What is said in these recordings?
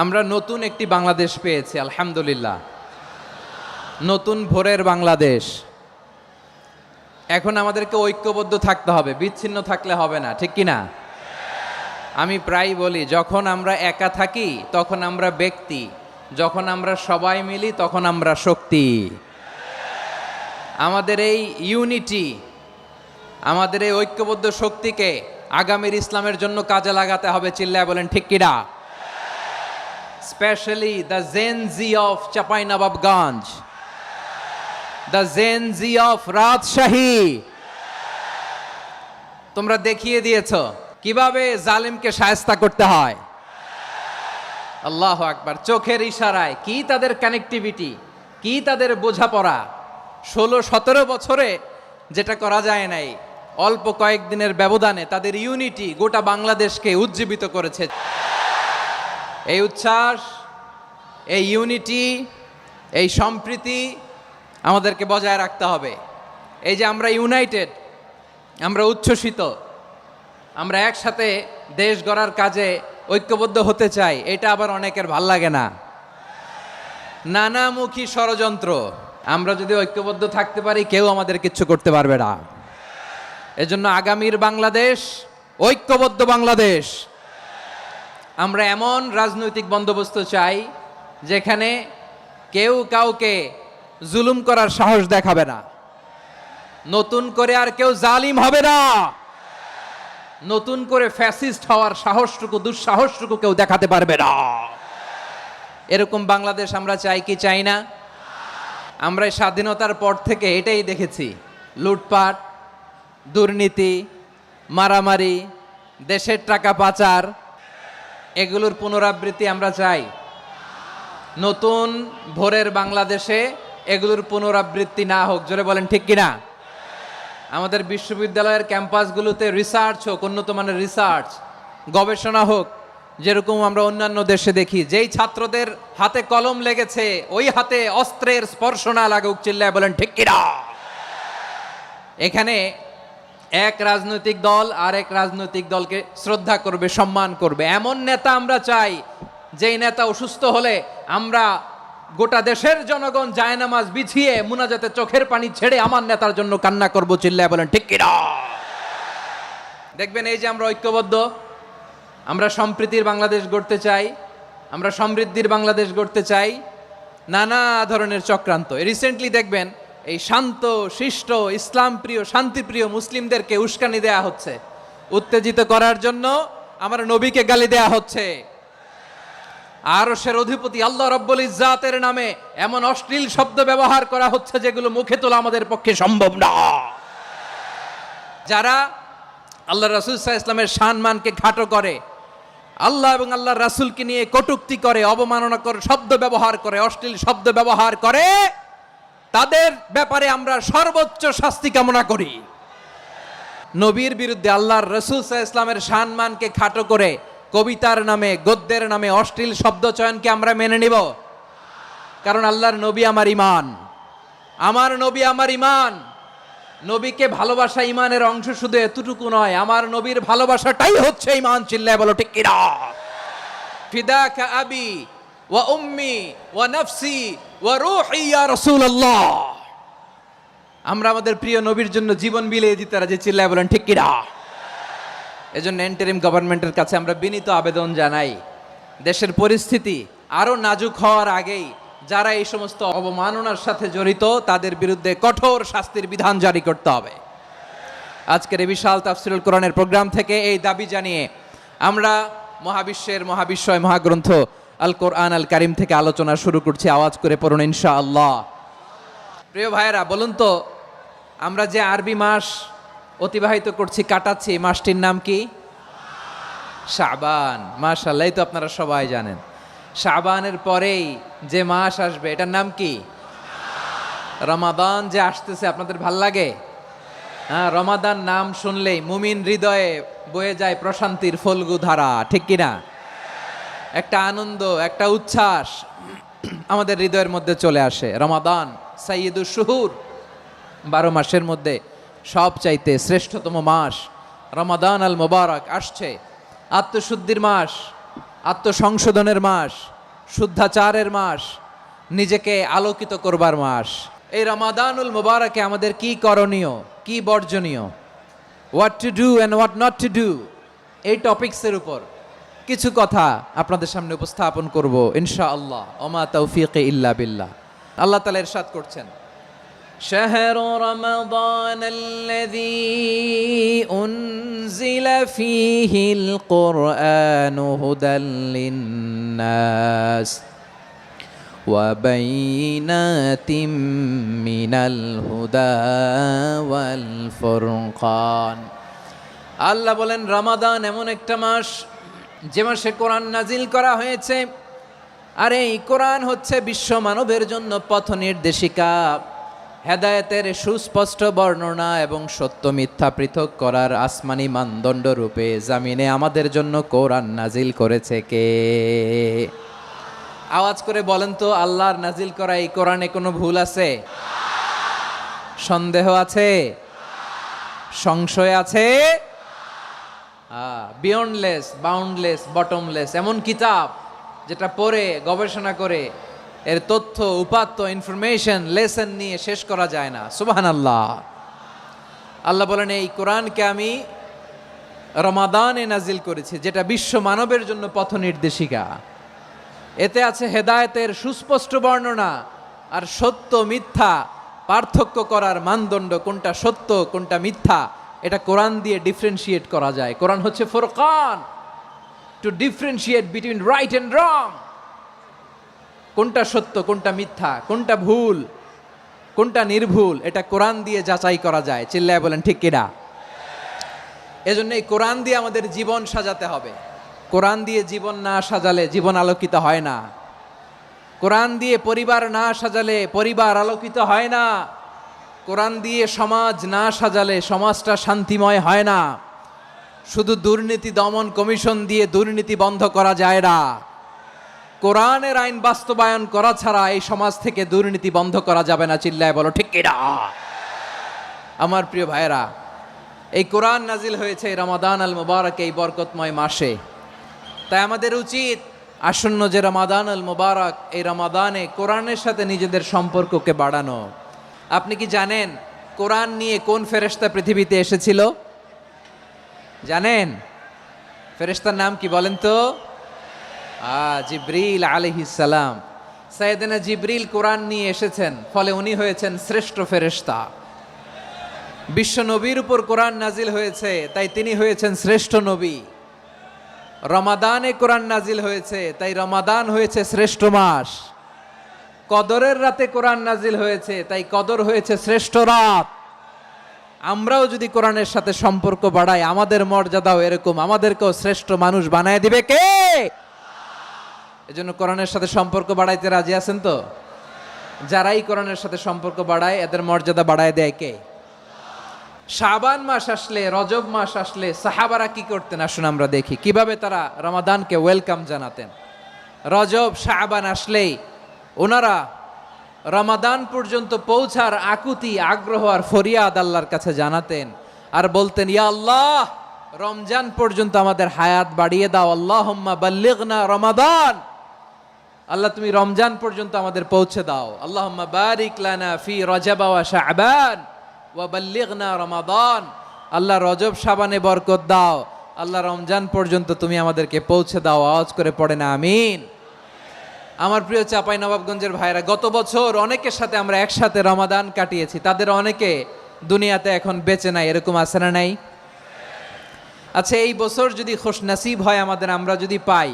আমরা নতুন একটি বাংলাদেশ পেয়েছি আলহামদুলিল্লাহ, নতুন ভোরের বাংলাদেশ। এখন আমাদেরকে ঐক্যবদ্ধ থাকতে হবে, বিচ্ছিন্ন থাকলে হবে না, ঠিক কি না? আমি প্রায় বলি, যখন আমরা একা থাকি তখন আমরা ব্যক্তি, যখন আমরা সবাই মিলি তখন আমরা শক্তি। আমাদের এই ইউনিটি, আমাদের এই ঐক্যবদ্ধ শক্তিকে আগামীর ইসলামের জন্য কাজে লাগাতে হবে। চিল্লায় বলেন ঠিক কিনা? Specially the Gen Z of Chapainawabganj, the Gen Z of Rajshahi. তোমরা দেখিয়ে দিয়েছ কিভাবে জালিমকে শায়েস্তা করতে হয়। আল্লাহু আকবার। চোখের ইশারায় কি তাদের কানেক্টিভিটি, কি তাদের বোঝাপড়া। 16-17 বছরে যেটা করা যায় নাই, অল্প কয়েকদিনের ব্যবধানে তাদের ইউনিটি গোটা বাংলাদেশকে উজ্জীবিত করেছে। এই উচ্ছ্বাস, এই ইউনিটি, এই সম্প্রীতি আমাদেরকে বজায় রাখতে হবে। এই যে আমরা ইউনাইটেড, আমরা উচ্ছ্বসিত, আমরা একসাথে দেশ গড়ার কাজে ঐক্যবদ্ধ হতে চাই, এটা আবার অনেকের ভাল লাগে না। নানামুখী ষড়যন্ত্র। আমরা যদি ঐক্যবদ্ধ থাকতে পারি কেউ আমাদের কিচ্ছু করতে পারবে না। এজন্য আগামীর বাংলাদেশ ঐক্যবদ্ধ বাংলাদেশ। আমরা এমন রাজনৈতিক বন্দোবস্ত চাই যেখানে কেউ কাউকে জুলুম করার সাহস দেখাবে না, নতুন করে আর কেউ জালিম হবে না, নতুন করে ফ্যাসিস্ট হওয়ার সাহসটুকু, দুঃসাহসটুকু কেউ দেখাতে পারবে না। এরকম বাংলাদেশ আমরা চাই কি চাই না? আমরা স্বাধীনতার পর থেকে এটাই দেখেছি, লুটপাট, দুর্নীতি, মারামারি, দেশের টাকা পাচার, এগুলোর পুনরাবৃত্তি আমরা চাই। নতুন ভোরের বাংলাদেশে এগুলোর পুনরাবৃত্তি না হোক। জোরে বলেন ঠিক কিনা? আমাদের বিশ্ববিদ্যালয়ের ক্যাম্পাসগুলোতে রিসার্চ হোক, উন্নত মানের রিসার্চ, গবেষণা হোক, যেরকম আমরা অন্যান্য দেশে দেখি। যেই ছাত্রদের হাতে কলম লেগেছে ওই হাতে অস্ত্রের স্পর্শ না লাগুক। চিল্লায় বলেন ঠিক কিনা? এখানে এক রাজনৈতিক দল আর এক রাজনৈতিক দলকে শ্রদ্ধা করবে, সম্মান করবে, এমন নেতা আমরা চাই যেই নেতা অসুস্থ হলে আমরা গোটা দেশের জনগণ জায়নামাজ বিছিয়ে মুনাজাতে চোখের পানি ছেড়ে আমার নেতার জন্য কান্না করব। চিল্লায় বলেন ঠিক কিনা? দেখবেন এই যে আমরা ঐক্যবদ্ধ, আমরা সম্প্রীতির বাংলাদেশ গড়তে চাই, আমরা সমৃদ্ধির বাংলাদেশ গড়তে চাই। নানা ধরনের চক্রান্ত, রিসেন্টলি দেখবেন এই শান্ত শিষ্ট ইসলাম প্রিয় শান্তিপ্রিয় মুসলিমদেরকে উস্কানি দেয়া হচ্ছে, উত্তেজিত করার জন্য আমার নবীকে গালি দেয়া হচ্ছে। আরশের অধিপতি আল্লাহ রাব্বুল ইজ্জাতের নামে এমন অশ্লীল শব্দ ব্যবহার করা হচ্ছে যেগুলো মুখে তোলা আমাদের পক্ষে সম্ভব না। যারা আল্লাহ রাসূল সাল্লাল্লাহু আলাইহি ওয়াসাল্লামের সম্মানকে খাটো করে, আল্লাহ এবং আল্লাহর রাসূলকে নিয়ে কটূক্তি করে, অবমাননাকর শব্দ ব্যবহার করে, অশ্লীল শব্দ ব্যবহার করে, তাদের ব্যাপারে আমরা সর্বোচ্চ শাস্তি কামনা করি। নবীর বিরুদ্ধে আল্লাহর রাসূল সাল্লাল্লাহু আলাইহি ওয়াসাল্লামের সম্মানকে খাটো করে কবিতার নামে, গদ্যের নামে অশ্লীল শব্দ চয়নকে আমরা মেনে নিব? কারণ আল্লাহর নবী আমার ঈমান, আমার নবী আমার ঈমান। নবীকে ভালোবাসা ঈমানের অংশ শুধু এতটুকু নয়, আমার নবীর ভালোবাসাটাই হচ্ছে ঈমান। চিল্লায় বলো ঠিক কিনা? ফিদাকা আবি ওয়া উম্মি ওয়া নাফসি ওয়া রূহি ইয়া রাসূলুল্লাহ। আমরা আমাদের প্রিয় নবীর জন্য জীবন বিলিয়ে দিতে রাজি। চিল্লায় বলেন ঠিক কিনা? এজন্য ইন্টারিম গভর্নমেন্টের কাছে আমরা বিনীত আবেদন জানাই, দেশের পরিস্থিতি আরো নাজুক হওয়ার আগেই যারা এই সমস্ত অবমাননার সাথে জড়িত তাদের বিরুদ্ধে কঠোর শাস্তির বিধান জারি করতে হবে। আজকের এই বিশাল তাফসীরুল কোরআনের প্রোগ্রাম থেকে এই দাবি জানিয়ে আমরা মহাবিশ্বের মহাবিশ্বয় মহাগ্রন্থ আল কোরআন আল কারিম থেকে আলোচনা শুরু করছি। আওয়াজ করে পড়ুন ইনশাআল্লাহ। প্রিয় ভাইয়েরা, বলুন তো, আমরা যে আরবি মাস অতিবাহিত করছি, কাটাচ্ছি, মাসটির নাম কি? শাবান। মাশাআল্লাহ, এই তো আপনারা সবাই জানেন। শাবানের পরেই যে মাস আসবে এটার নাম কি? রমাদান। যে আসতেছে আপনাদের ভাল লাগে? হ্যাঁ, রমাদান নাম শুনলেই মুমিন হৃদয়ে বয়ে যায় প্রশান্তির ফল্গু ধারা, ঠিক কিনা? একটা আনন্দ, একটা উচ্ছ্বাস আমাদের হৃদয়ের মধ্যে চলে আসে। রমাদান সাইয়্যিদুশ শুহুর, 12 মাসের মধ্যে সব চাইতে শ্রেষ্ঠতম মাস রমাদান আল মুবারক আসছে। আত্মশুদ্ধির মাস, আত্মসংশোধনের মাস, শুদ্ধাচারের মাস, নিজেকে আলোকিত করবার মাস। এই রমাদানুল মুবারকে আমাদের কি করণীয়, কি বর্জনীয়, what to do and what not to do, এই টপিকসের উপর কিছু কথা আপনাদের সামনে উপস্থাপন করব ইনশাআল্লাহ। ওমা তৌফিক ইল্লা বিল্লাহ। আল্লাহ তাআলা ইরশাদ করছেন, شهر رمضان الذي أنزل فيه القرآن هدى للناس وبينات من الهدى والفرقان। আল্লাহ বলেন রমাদান এমন একটা মাস যে মাসে কোরআন নাজিল করা হয়েছে, আর এই কোরআন হচ্ছে বিশ্ব মানবের জন্য পথ নির্দেশিকা, হেদায়েতের সুস্পষ্ট বর্ণনা এবং সত্য মিথ্যা পৃথক করার আসমানি মানদণ্ড রূপে জামিনে আমাদের জন্য কোরআন নাজিল করেছে কে? আওয়াজ করে বলেন তো, আল্লাহর নাজিল করা এই কোরআনে কোনো ভুল আছে? সন্দেহ আছে? সংশয় আছে? বিয়ন্ডলেস, বাউন্ডলেস, বটমলেস এমন কিতাব যেটা পড়ে গবেষণা করে এর তথ্য, উপাত্ত, ইনফরমেশন, লেসন নিয়ে শেষ করা যায় না। সুবহানাল্লাহ। আল্লাহ বলেন এই কোরআনকে আমি রমাদানে নাজিল করেছি, যেটা বিশ্ব মানবের জন্য পথ নির্দেশিকা। এতে আছে হেদায়েতের সুস্পষ্ট বর্ণনা আর সত্য মিথ্যা পার্থক্য করার মানদণ্ড, কোনটা সত্য কোনটা মিথ্যা এটা কোরআন দিয়ে ডিফারেন্সিয়েট করা যায়। কোরআন হচ্ছে ফুরকান, to differentiate between right and wrong. কোনটা সত্য কোনটা মিথ্যা, কোনটা ভুল কোনটা নির্ভুল, এটা কোরআন দিয়ে যাচাই করা যায়। চিল্লায় বলেন ঠিক কিনা? এজন্য এই কোরআন দিয়ে আমাদের জীবন সাজাতে হবে। কোরআন দিয়ে জীবন না সাজালে জীবন আলোকিত হয় না। কোরআন দিয়ে পরিবার না সাজালে পরিবার আলোকিত হয় না। কোরআন দিয়ে সমাজ না সাজালে সমাজটা শান্তিময় হয় না। শুধু দুর্নীতি দমন কমিশন দিয়ে দুর্নীতি বন্ধ করা যায় না। কোরআনের আইন বাস্তবায়ন করা ছাড়া এই সমাজ থেকে দুর্নীতি বন্ধ করা যাবে না। চিল্লায় বলো ঠিক কিনা? আমার প্রিয় ভাইরা, এই কোরআন নাজিল হয়েছে রমাদান আল মুবারক, এই বরকতময় মাসে। তাই আমাদের উচিত আসন্ন যে রমাদান আল মুবারক, এই রমাদানে কোরআনের সাথে নিজেদের সম্পর্ককে বাড়ানো। আপনি কি জানেন কোরআন নিয়ে কোন ফেরেশতা পৃথিবীতে এসেছিল? জানেন ফেরেশতার নাম কি বলেন তো? জিবরিল আলাইহিস সালাম। সাইয়েদনা জিবরিল কোরআন নিয়ে এসেছেন, ফলে উনি হয়েছেন শ্রেষ্ঠ ফেরেশতা। বিশ্ব নবীর উপর কোরআন নাজিল হয়েছে, তাই তিনি হয়েছেন শ্রেষ্ঠ নবী। রমাদানে কোরআন নাজিল হয়েছে, তাই রমাদান হয়েছে শ্রেষ্ঠ মাস। কদরের রাতে কোরআন নাজিল হয়েছে, তাই কদর হয়েছে শ্রেষ্ঠ রাত। আমরাও যদি কোরআনের সাথে সম্পর্ক বাড়াই, আমাদের মর্যাদাও এরকম, আমাদেরকেও শ্রেষ্ঠ মানুষ বানায় দিবে কে? এজন্য কোরআনের সাথে সম্পর্ক বাড়াইতে রাজি আছেন তো? যারাই কোরআনের সাথে সম্পর্ক বাড়ায় এদের মর্যাদা বাড়ায় দেয় কে? শাবান মাস আসলে, রজব মাস আসলে সাহাবারা কি করতেন আসুন আমরা দেখি কিভাবে তারা রমাদানকে ওয়েলকাম জানাতেন। রজব শাবান আসলেই ওনারা রমাদান পর্যন্ত পৌঁছার আকুতি, আগ্রহ আর ফরিয়াদ আল্লাহর কাছে জানাতেন আর বলতেন, ইয়া আল্লাহ, রমজান পর্যন্ত আমাদের হায়াত বাড়িয়ে দাও। আল্লাহুম্মা বাল্লিগনা রমাদান, আল্লাহ তুমি রমজান পর্যন্ত আমাদের পৌঁছে দাও। আল্লাহুম্মা বারিক লানা ফি রজব ওয়া শাবান ওয়া বাল্লিগনা রমাদান, আল্লাহ রজব শাবানে বরকত দাও, আল্লাহ রমজান পর্যন্ত তুমি আমাদেরকে পৌঁছে দাও। আওয়াজ করে পড়ে না আমিন। আমার প্রিয় চাপাই নবাবগঞ্জের ভাইরা, গত বছর অনেকের সাথে আমরা একসাথে রমাদান কাটিয়েছি, তাদের অনেকে দুনিয়াতে এখন বেঁচে নাই, এরকম আছে না নাই? আচ্ছা, এই বছর যদি খুশনসিব হয় আমাদের, আমরা যদি পাই,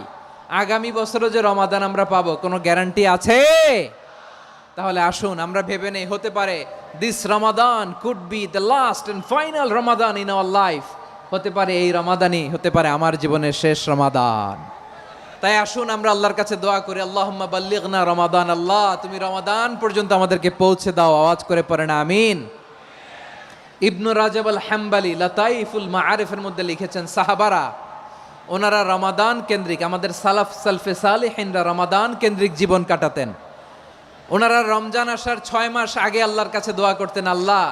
আগামী বছরও যে রমাদান আমরা পাবো কোনো গ্যারান্টি আছে? তাহলে আসুন আমরা ভেবে নেই, হতে পারে this Ramadan could be the last and final Ramadan in our life. হতে পারে এই রমাদানই হতে পারে আমার জীবনের শেষ রমাদান। তাই আসুন আমরা আল্লাহর কাছে দোয়া করি, আল্লাহুম্মা বাল্লিগনা রমাদান, আল্লাহ তুমি রমাদান পর্যন্ত আমাদেরকে পৌঁছে দাও। আওয়াজ করে পড়েন আমিন। ইবনু রাজব আল হাম্বালি লাতাইফুল মাআরিফের মধ্যে লিখেছেন, সাহাবারা ওনারা রমাদান কেন্দ্রিক, আমাদের সালাফ সালফে সালেহিনরা রমাদান কেন্দ্রিক জীবন কাটাতেন। ওনারা রমজান আসার 6 মাস আগে আল্লাহর কাছে দোয়া করতেন, আল্লাহ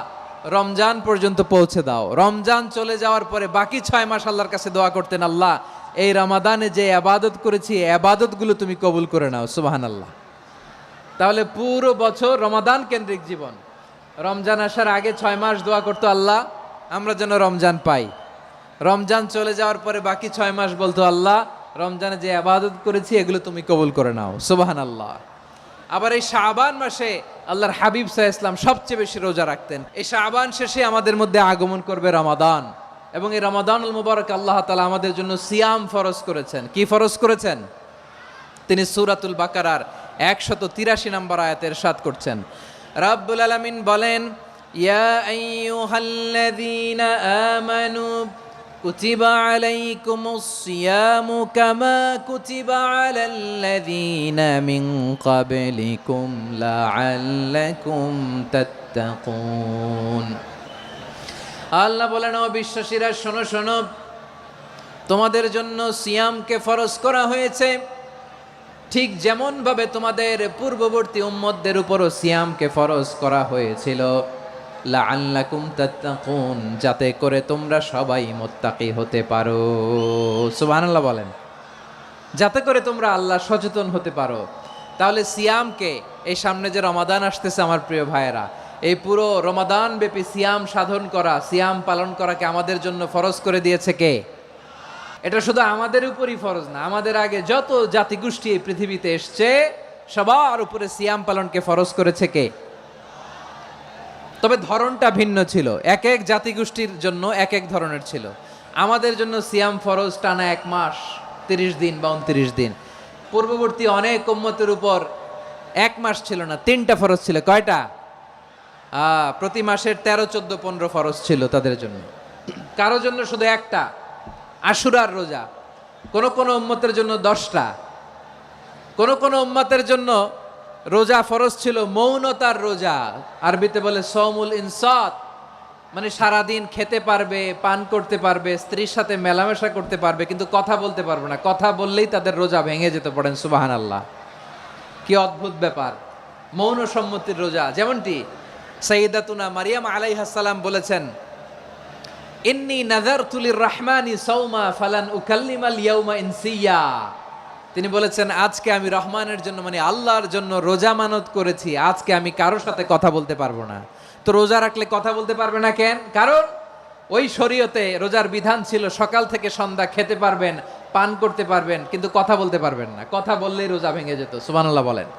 রমজান পর্যন্ত পৌঁছে দাও। রমজান চলে যাওয়ার পরে বাকি 6 মাস আল্লাহর কাছে দোয়া করতেন, আল্লাহ এই রমাদানে যে আবাদত করেছি এই আবাদতগুলো তুমি কবুল করে নাও, সুবহানাল্লাহ। তাহলে পুরো বছর রমাদান কেন্দ্রিক জীবন। রমজান আসার আগে 6 মাস দোয়া করতো আল্লাহ আমরা যেন রমজান পাই। রমজান চলে যাওয়ার পরে বাকি 6 মাস বলতো আল্লাহ রমজানে যে আবাদত করেছি এগুলো তুমি কবুল করে নাও, সুবহানাল্লাহ। আবার এই শাবান মাসে আল্লাহর হাবিব সাল্লাল্লাহু আলাইহি ওয়াসাল্লাম সবচেয়ে বেশি রোজা রাখতেন। এই শাবান শেষে আমাদের মধ্যে আগমন করবে রমাদান, এবং এই রমাদানুল মুবারক আল্লাহ তাআলা আমাদের জন্য সিয়াম ফরজ করেছেন। কি ফরজ করেছেন? তিনি সূরাতুল বাকারার 183 নম্বর আয়াতে ইরশাদ করছেন, রাব্বুল আলামিন বলেন, ইয়া আইয়ুহাল্লাযীনা আমানু কুতিবা আলাইকুমুস সিয়ামু কামা কুতিবা আলাল্লাযীনা মিন ক্বাবলিকুম লাআল্লাকুম তাত্তাকুন। আল্লাহ বলেন, ও বিশ্বাসীরা শোনো শোনো, তোমাদের জন্য সিয়ামকে ফরজ করা হয়েছে ঠিক যেমন ভাবে তোমাদের পূর্ববর্তী উম্মতদের উপরও সিয়ামকে ফরজ করা হয়েছিল, লাআল্লাকুম তাত্তাকুন, যাতে করে তোমরা সবাই মুত্তাকি হতে পারো। সুবহানাল্লাহ বলেন, যাতে করে তোমরা আল্লাহ সচেতন হতে পারো। তাহলে সিয়ামকে, এই সামনে যে রমাদান আসতেছে আমার প্রিয় ভাইয়েরা, এই পুরো রমাদান ব্যাপী সিয়াম সাধন করা, সিয়াম পালন করাকে আমাদের জন্য ফরজ করে দিয়েছে কে? এটা শুধু আমাদের উপরই ফরজ না, আমাদের আগে যত জাতিগোষ্ঠী এই পৃথিবীতে এসছে সবার উপরে সিয়াম পালনকে ফরজ করেছে কে? তবে ধরনটা ভিন্ন ছিল, এক এক জাতিগোষ্ঠীর জন্য এক এক ধরনের ছিল। আমাদের জন্য সিয়াম ফরজ টানা 1 মাস 30 দিন বা 29 দিন। পূর্ববর্তী অনেক উম্মতের উপর 1 মাস ছিল না, 3টা ফরজ ছিল। কয়টা? প্রতি মাসের 13, 14, 15 ফরজ ছিল তাদের জন্য। কারো জন্য শুধু একটা, আশুরার রোজা। কোন কোন উম্মতের জন্য 10টা। কোন কোন উম্মতের জন্য রোজা ফরজ ছিল মৌনতার রোজা, আরবিতে বলে সওমুল ইনসাত, মানে সারাদিন খেতে পারবে, পান করতে পারবে, স্ত্রীর সাথে মেলামেশা করতে পারবে, কিন্তু কথা বলতে পারবে না। কথা বললেই তাদের রোজা ভেঙে যেতে, পড়েন সুবহানাল্লাহ। কি অদ্ভুত ব্যাপার, মৌন সম্মতির রোজা। যেমনটি সাইয়্যিদাতুনা মারিয়াম আলাইহাস সালাম বলেছেন, ইন্নী নাযারতু লির-রাহমানি সাওমা ফালান উকাল্লিমাল ইয়াওমা ইনসিয়া। তিনি বলেছেন, আজকে আমি রহমানের জন্য, মানে আল্লাহর জন্য রোজা মানত করেছি, আজকে আমি কারোর সাথে কথা বলতে পারবো না। তো রোজা রাখলে কথা বলতে পারবে না কেন? কারণ ওই শরীয়তে রোজার বিধান ছিল সকাল থেকে সন্ধ্যা খেতে পারবেন, পান করতে পারবেন, কিন্তু কথা বলতে পারবেন না। কথা বললেই রোজা ভেঙে যেত। সুবহানাল্লাহ বলেন।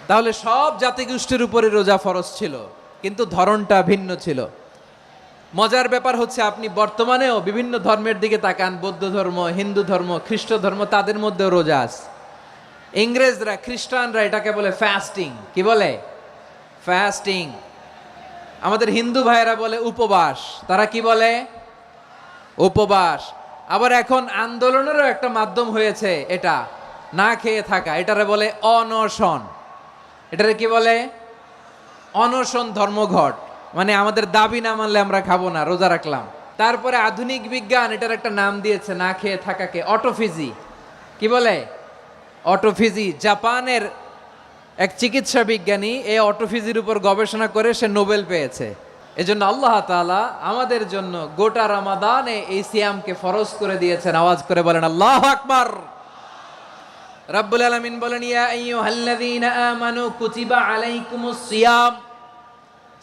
তাহলে সব জাতিগোষ্ঠীর উপরে রোজা ফরজ ছিল, কিন্তু ধরনটা ভিন্ন ছিল। মজার ব্যাপার হচ্ছে, আপনি বর্তমানেও বিভিন্ন ধর্মের দিকে তাকান, বৌদ্ধ ধর্ম, হিন্দু ধর্ম, খ্রিস্ট ধর্ম, তাদের মধ্যেও রোজা আছে। ইংরেজরা, খ্রিস্টানরা এটাকে বলে ফাস্টিং। কি বলে? ফাস্টিং। আমাদের হিন্দু ভাইয়েরা বলে উপবাস। তারা কি বলে? উপবাস। আবার এখন আন্দোলনেরও একটা মাধ্যম হয়েছে এটা, না খেয়ে থাকা, এটারে বলে অনশন। এটারে কি বলে? অনশন ধর্মঘট। মানে আমাদের দাবি না মানলে আমরা খাবো না, রোজা রাখলাম। তারপরে আধুনিক বিজ্ঞান এটার একটা নাম দিয়েছে না খেয়ে থাকাকে, অটোফিজি। কি বলে? অটোফিজি। জাপানের এক চিকিৎসা বিজ্ঞানী এই অটোফিজির উপর গবেষণা করে সে নোবেল পেয়েছে। এজন্য আল্লাহ তাআলা আমাদের জন্য গোটা রমাদানে এই সিয়ামকে ফরজ করে দিয়েছেন। আওয়াজ করে বলেন আল্লাহু আকবার। রাব্বুল আলামিন বলেন, ইয়া আইয়ুহাল্লাযীনা আমানু কুতিবা আলাইকুমুস সিয়াম,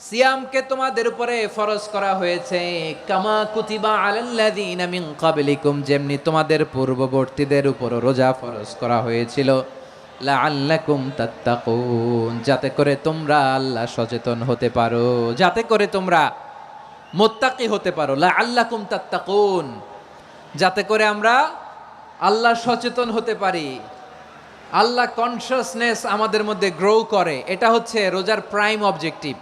সিয়ামকে তোমাদের উপরে ফরজ করা হয়েছে কামা কুতিবা আলাল্লাযীনা মিন ক্বাবলিকুম, যেমনি তোমাদের পূর্ববর্তীদের উপর রোজা ফরজ করা হয়েছিল, লাআল্লাকুম তাত্তাকুন, যাতে করে তোমরা আল্লাহ সচেতন হতে পারো, যাতে করে তোমরা মুত্তাকি হতে পারো। লাআল্লাকুম তাত্তাকুন, যাতে করে আমরা আল্লাহ সচেতন হতে পারি, আল্লাহ কনসিয়াসনেস আমাদের মধ্যে গ্রো করে। এটা হচ্ছে রোজার প্রাইম অবজেক্টিভ।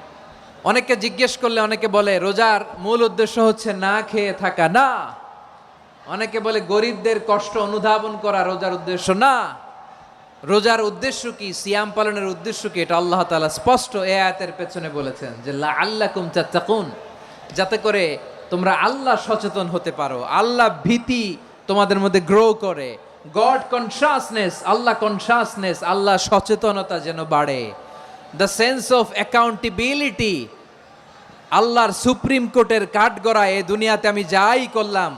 অনেকে জিজ্ঞেস করলে অনেকে বলে রোজার মূল উদ্দেশ্য হচ্ছে না খেয়ে থাকা। না। অনেকে বলে গরিবদের কষ্ট অনুধাবন করা রোজার উদ্দেশ্য। না। রোজার উদ্দেশ্য কি, সিয়াম পালনের উদ্দেশ্য কি, এটা আল্লাহ তাআলা স্পষ্ট এই আয়াতের পেছনে বলেছেন যে লাআল্লাকুম তাত্তাকুন, যাতে করে তোমরা আল্লাহ সচেতন হতে পারো, আল্লাহ ভীতি তোমাদের মধ্যে গ্রো করে, গড কনসিয়াসনেস, আল্লাহ কনসিয়াসনেস, আল্লাহ সচেতনতা যেন বাড়ে, দ্য সেন্স অফ অ্যাকাউন্টেবিলিটি। আল্লাহর সুপ্রিম কোর্টের কাঠগড়ায় এ দুনিয়াতে আমি যাই করলাম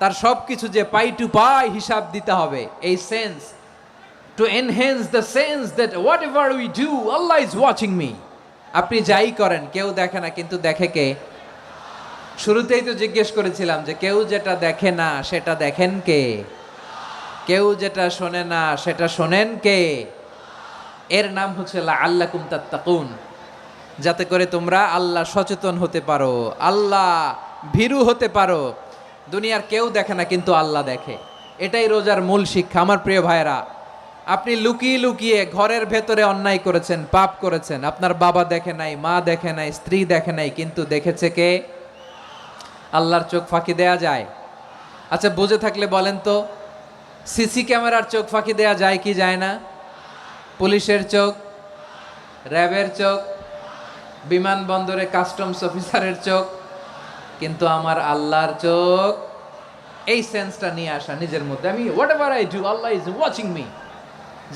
তার সব কিছু যে পাই টু পাই হিসাব দিতে হবে। এই sense, to enhance the sense that what ever we do Allah is watching me. আপনি যাই করেন কেউ দেখে না, কিন্তু দেখে কে? শুরুতেই তো জিজ্ঞেস করেছিলাম যে কেউ যেটা দেখে না সেটা দেখেন কে? কেউ যেটা শোনে না সেটা শোনেন কে? এর নাম হচ্ছে লাআল্লাকুম তাত্তাকুন, যাতে করে তোমরা আল্লাহ সচেতন হতে পারো, আল্লাহ ভীরু হতে পারো। দুনিয়ার কেউ দেখে না, কিন্তু আল্লাহ দেখে। এটাই রোজার মূল শিক্ষা। আমার প্রিয় ভাইরা, আপনি লুকিয়ে লুকিয়ে ঘরের ভেতরে অন্যায় করেছেন, পাপ করেছেন, আপনার বাবা দেখে নাই, মা দেখে নাই, স্ত্রী দেখে নাই, কিন্তু দেখেছে কে? আল্লাহর চোখ ফাঁকি দেয়া যায়? আচ্ছা, বুঝে থাকলে বলেন তো, সিসি ক্যামেরার চোখ ফাঁকি দেয়া যায় কি যায় না? পুলিশের চোখ, র্যাবের চোখ, বিমানবন্দরে কাস্টমস অফিসারের চোখ, কিন্তু আমার আল্লাহর চোখ। এই সেন্সটা নিয়ে আসা নিজের মধ্যে, আমি what ever I do Allah is watching me,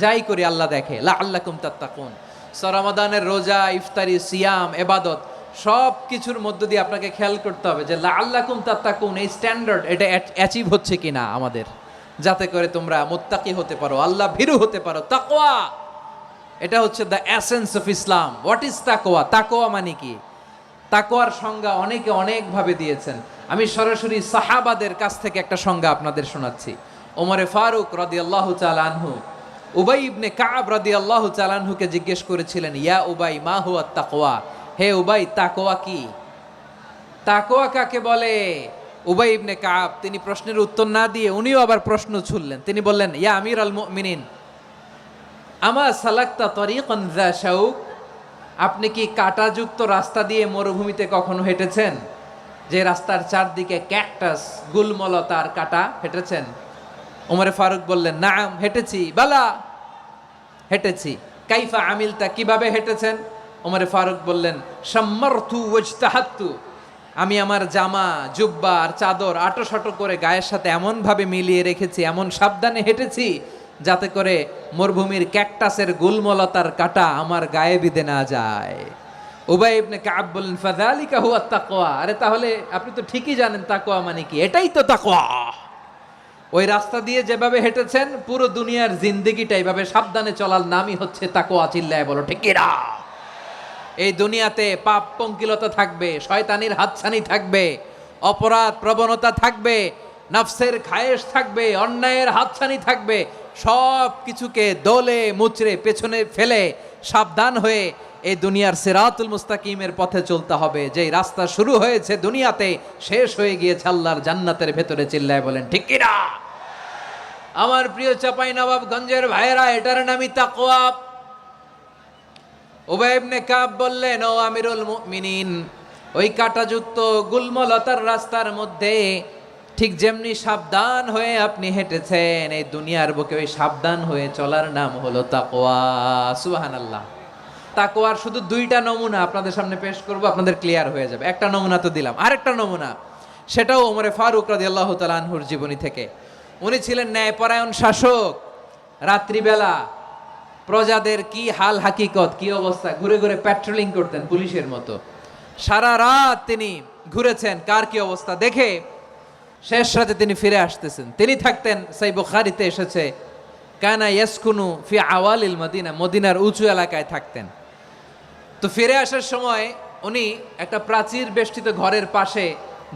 যাই করি আল্লাহ দেখে। লাআল্লাকুম তাত্তাকুন। রমাদানের রোজা, ইফতারি, সিয়াম, ইবাদত সব কিছুর মধ্য দিয়ে আপনাকে খেয়াল করতে হবে যে লাআল্লাকুম তাত্তাকুন এই স্ট্যান্ডার্ড এটা অ্যাচিভ হচ্ছে কিনা আমাদের, যাতে করে তোমরা মুত্তাকি হতে পারো, আল্লাহ ভীরু হতে পারো। তাকওয়া, এটা হচ্ছে the essence of Islam. What is তাকওয়া? তাকওয়া মানে কি? তাকওয়ার সংজ্ঞা অনেকে অনেকভাবে দিয়েছেন। আমি সরাসরি সাহাবাদের কাছ থেকে একটা সংজ্ঞা আপনাদের শোনাচ্ছি। ওমরে ফারুক রাদিয়াল্লাহু তাআলা আনহু উবাই ইবনে কাব রাদিয়াল্লাহু তাআলা আনহুকে জিজ্ঞেস করেছিলেন, ইয়া উবাই মা হুয়া তাকওয়া? হে উবাই, তাকওয়া কি? তাকওয়া কাকে বলে? উবাই ইবনে কাব তিনি প্রশ্নের উত্তর না দিয়ে উনিও আবার প্রশ্ন ছুড়লেন। তিনি বললেন, ইয়া আমিরাল মুমিনিন, আমা সালাকতা তরিকান যা শাউক? আপনি কি কাঁটাযুক্ত রাস্তা দিয়ে মরুভূমিতে কখনো হেঁটেছেন? যে রাস্তার চারদিকে ক্যাকটাস, গুলমলতার কাঁটা, হেঁটেছেন? ওমরে ফারুক বললেন, নাম, হেঁটেছি। বালা, হেঁটেছি। কাইফা আমিলতা, কিভাবে হেঁটেছেন? ওমরে ফারুক বললেন, শাম্মারতু ওয়াজতাহাত্তু, আমি আমার জামা, জুব্বা আর চাদর আটোসাটো করে গায়ের সাথে এমনভাবে মিলিয়ে রেখেছি, এমন সাবধানে হেঁটেছি যাতে করে মরুভূমির ক্যাকটাসের গুলমলতার কাঁটা আমার গায়ে বিঁধে না যায়। উবাই ইবনে কাব বললেন, ফাযালিকা হুয়া তাকওয়া। আরে তাহলে আপনি তো ঠিকই জানেন তাকওয়া মানে কি, এটাই তো তাকওয়া। ওই রাস্তা দিয়ে যেভাবে হেঁটেছেন পুরো দুনিয়ার জিন্দেগিটা এইভাবে সাবধানে চলার নামই হচ্ছে তাকওয়া। চিল্লায় বলো ঠিক কিনা? এই দুনিয়াতে পাপ পঙ্কিলতা থাকবে, শয়তানির হাতছানি থাকবে, অপরাধ প্রবণতা থাকবে, নফসের খায়েশ থাকবে, অন্যায়ের হাতছানি থাকবে। সব কিছুকে দোলে মুচড়ে পেছনে ফেলে সাবধান হয়ে এই দুনিয়ার সিরাতুল মুস্তাকিমের পথে চলতে হবে। যেই রাস্তা শুরু হয়েছে দুনিয়াতে, শেষ হয়ে গিয়েছে আল্লাহর জান্নাতের ভেতরে। চিল্লায় বলেন ঠিক কিনা? আমার প্রিয় চাঁপাইনবাবগঞ্জের ভাইয়েরা, এটার নামই তাকওয়া। উবাই ইবনে কাব বললেন, ও আমিরুল মুমিনিন, ওই কাঁটাযুক্ত গুলমলতার রাস্তার মধ্যে ঠিক যেমনি সাবধান হয়ে আপনি হেঁটেছেন, এই দুনিয়ার বুকে ওই সাবধান হয়ে চলার নাম হলো তাকওয়া। সুবহানাল্লাহ। তাকওয়ার শুধু দুইটা নমুনা আপনাদের সামনে পেশ করব, আপনাদের ক্লিয়ার হয়ে যাবে। একটা নমুনা তো দিলাম, আরেকটা নমুনা, সেটাও ওমরে ফারুক রাদিয়াল্লাহু তাআলা আনহুর জীবনী থেকে। উনি ছিলেন ন্যায়পরায়ণ শাসক। রাত্রিবেলা প্রজাদের কি হাল হাকিকত, কি অবস্থা, ঘুরে ঘুরে প্যাট্রোলিং করতেন পুলিশের মতো। সারা রাত তিনি ঘুরেছেন কার কি অবস্থা দেখে, শেষ রাতে তিনি ফিরে আসতেছেন। তিনি থাকতেন, সেই বুখারীতে এসেছে, কানা ইয়াসকুনু ফি আওয়ালিল মদিনা, মদিনার উঁচু এলাকায় থাকতেন। তো ফিরে আসার সময় উনি একটা প্রাচীর বেষ্টিত ঘরের পাশে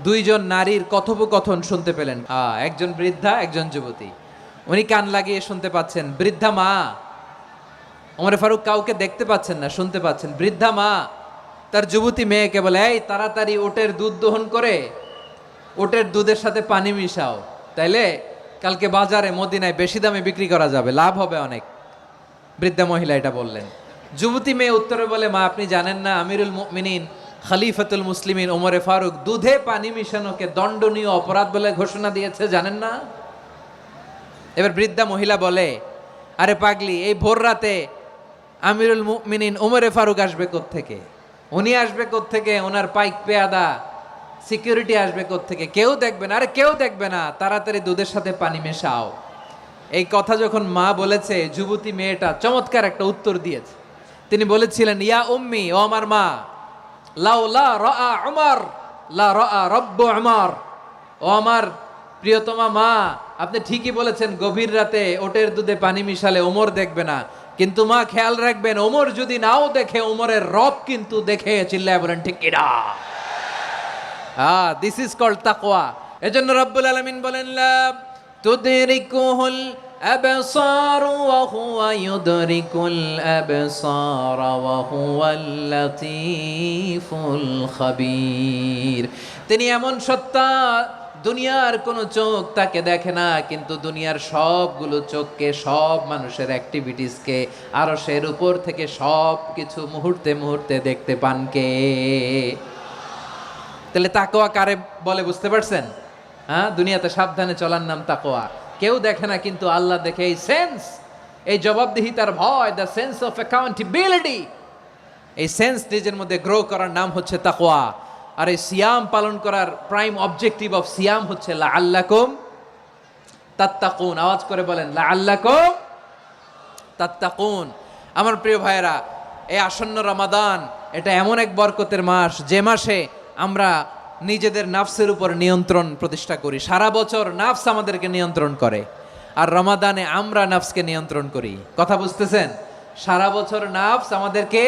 দুইজন নারীর কথোপকথন শুনতে পেলেন। একজন বৃদ্ধা, একজন যুবতী। উনি কান লাগিয়ে শুনতে পাচ্ছেন। বৃদ্ধা মা, ওমর ফারুক কাউকে দেখতে পাচ্ছেন না, শুনতে পাচ্ছেন। বৃদ্ধা মা তার যুবতী মেয়েকে বলে, এই তাড়াতাড়ি ওটের দুধ দহন করে ওটের দুধের সাথে পানি মিশাও, তাইলে কালকে বাজারে মদিনায় বেশি দামে বিক্রি করা যাবে, লাভ হবে অনেক। বৃদ্ধা মহিলা এটা বললেন। যুবতী মেয়ে উত্তরে বলে, মা আপনি জানেন না আমিরুল মুমিনিন খলিফাতুল মুসলিমিন ওমরে ফারুক দুধে পানি মিশানোকে দণ্ডনীয় অপরাধ বলে ঘোষণা দিয়েছে, জানেন না? এবার বৃদ্ধা মহিলা বলে, আরে পাগলি, এই ভোর রাতে আমিরুল মুমিনিন ওমরে ফারুক আসবে কোত্থেকে? উনি আসবে কোত্থেকে? ওনার পাইক পেয়াদা সিকিউরিটি আসবে কোত্থেকে? কেউ দেখবে না। আরে কেউ দেখবে না, তাড়াতাড়ি দুধের সাথে পানি মেশাও। এই কথা যখন মা বলেছে, যুবতী মেয়েটা চমৎকার একটা উত্তর দিয়েছে। তিনি বলেছিলেন, ইয়া উম্মি, ও আমার মা, লাউ লা রাআ উমর লা রাআ রব্বু উমর, ও আমার প্রিয়তমা মা, আপনি ঠিকই বলেছেন, গভীর রাতে ওটের দুধে পানি মিশালে ওমর দেখবে না, কিন্তু মা খেয়াল রাখবেন, ওমর যদি নাও দেখে, ওমরের রব কিন্তু দেখে। চিল্লায় বলেন ঠিক কিনা? দিস ইজ কল্ড তাকওয়া। এজন্য রব্বুল আলামিন বলেন, লা তুদরিকুহুল আবসার ওয়া হুয়া ইউদরিকুল আবসার ওয়া হুয়াল লাতীফুল খাবীর। তিনি এমন সত্তা, দুনিয়ার কোনো চোখ তাকে দেখে না, কিন্তু দুনিয়ার সবগুলো চোখকে, সব মানুষের অ্যাক্টিভিটিসকে, আরশের উপর থেকে সব কিছু মুহূর্তে মুহূর্তে দেখতে পান কে? তাহলে তাকওয়া কারে বলে বুঝতে পারছেন? দুনিয়াতে সাবধানে চলার নাম তাকওয়া। কেউ দেখে না, কিন্তু আল্লাহ দেখে। এই সেন্স, এই জবাবদিহিতার ভয়, দ্য সেন্স অফ অ্যাকাউন্টেবিলিটি, এই সেন্স নিজের মধ্যে গ্রো করার নাম হচ্ছে তাকওয়া। আর এই সিয়াম পালন করার প্রাইম অবজেক্টিভ অফ সিয়াম হচ্ছে লাআল্লাকুম তাত্তাকুন। আওয়াজ করে বলেন, লাআল্লাকুম তাত্তাকুন। আমার প্রিয় ভাইয়েরা, এই আসন্ন রমাদান, এটা এমন এক বরকতের মাস, যে মাসে আমরা নিজেদের নাফসের উপর নিয়ন্ত্রণ প্রতিষ্ঠা করি। সারা বছর নাফস আমাদেরকে নিয়ন্ত্রণ করে, আর রমাদানে আমরা নাফসকে নিয়ন্ত্রণ করি। কথা বুঝতেছেন? সারা বছর নাফস আমাদেরকে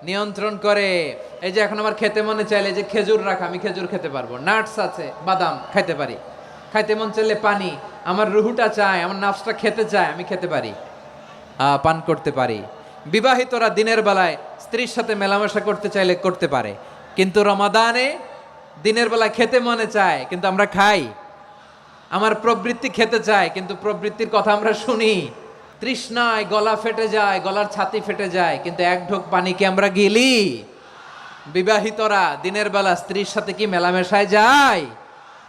নিয়ন্ত্রণ করে। এই যে এখন আমার খেতে মনে চাইলে যে খেজুর রাখা, আমি খেজুর খেতে পারবো, নাটস আছে, বাদাম খাইতে পারি। খাইতে মন চাইলে পানি, আমার রুহুটা চায়, আমার নাফসটা খেতে চায়, আমি খেতে পারি, পান করতে পারি। বিবাহিতরা দিনের বেলায় স্ত্রীর সাথে মেলামেশা করতে চাইলে করতে পারে, কিন্তু রমাদানে দিনের বেলায় খেতে মনে চায়, কিন্তু আমরা খাই। আমার প্রবৃত্তি খেতে চায়, কিন্তু প্রবৃত্তির কথা আমরা শুনি। তৃষ্ণায় গলা ফেটে যায়, গলার ছাতি ফেটে যায়, কিন্তু এক ঢোক পানিকে আমরা গিলি। বিবাহিতরা দিনের বেলা স্ত্রীর সাথে কি মেলামেশায় যায়?